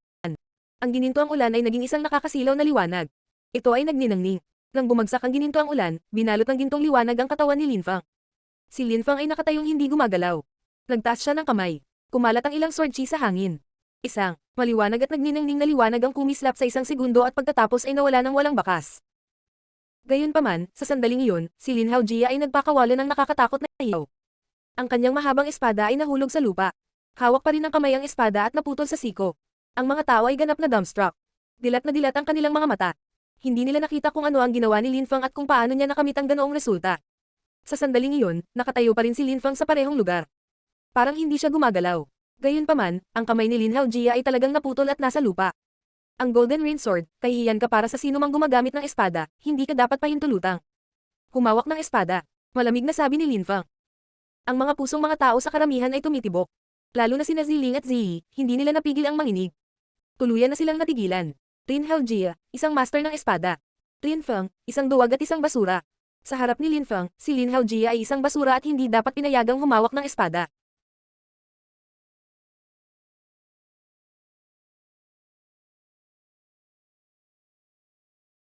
Ang ginintuang ulan ay naging isang nakakasilaw na liwanag. Ito ay nagninangning. Nang bumagsak ang ginintuang ulan, binalot ng gintong liwanag ang katawan ni Linfang. Si Linfang ay nakatayong hindi gumagalaw. Nagtaas siya ng kamay. Kumalat ang ilang sword chi sa hangin. Isang, maliwanag at nagninangning na liwanag ang kumislap sa isang segundo at pagkatapos ay nawala ng walang bakas. Gayunpaman, sa sandaling iyon, si Lin Haojie ay nagpakawala ng nakakatakot na hiyaw. Ang kanyang mahabang espada ay nahulog sa lupa. Hawak pa rin ng kamay ang espada at naputol sa siko. Ang mga tao ay ganap na dumbstruck. Dilat na dilat ang kanilang mga mata. Hindi nila nakita kung ano ang ginawa ni Linfang at kung paano niya nakamit ang ganoong resulta. Sa sandaling iyon, nakatayo pa rin si Linfang sa parehong lugar. Parang hindi siya gumagalaw. Gayunpaman, ang kamay ni Lin Haojie ay talagang naputol at nasa lupa. Ang Golden Rain Sword, kahihiyan ka para sa sino mang gumagamit ng espada, hindi ka dapat pahintulutang. Humawak ng espada. Malamig na sabi ni Linfang. Ang mga pusong mga tao sa karamihan ay tumitibok. Lalo na sina Ziling at Ziyi, hindi nila napigil ang manginig. Tuluyan na silang natigilan. Lin Haojie, isang master ng espada. Linfang, isang duwag at isang basura. Sa harap ni Lin Feng, si Lin Haojie ay isang basura at hindi dapat pinayagang humawak ng espada.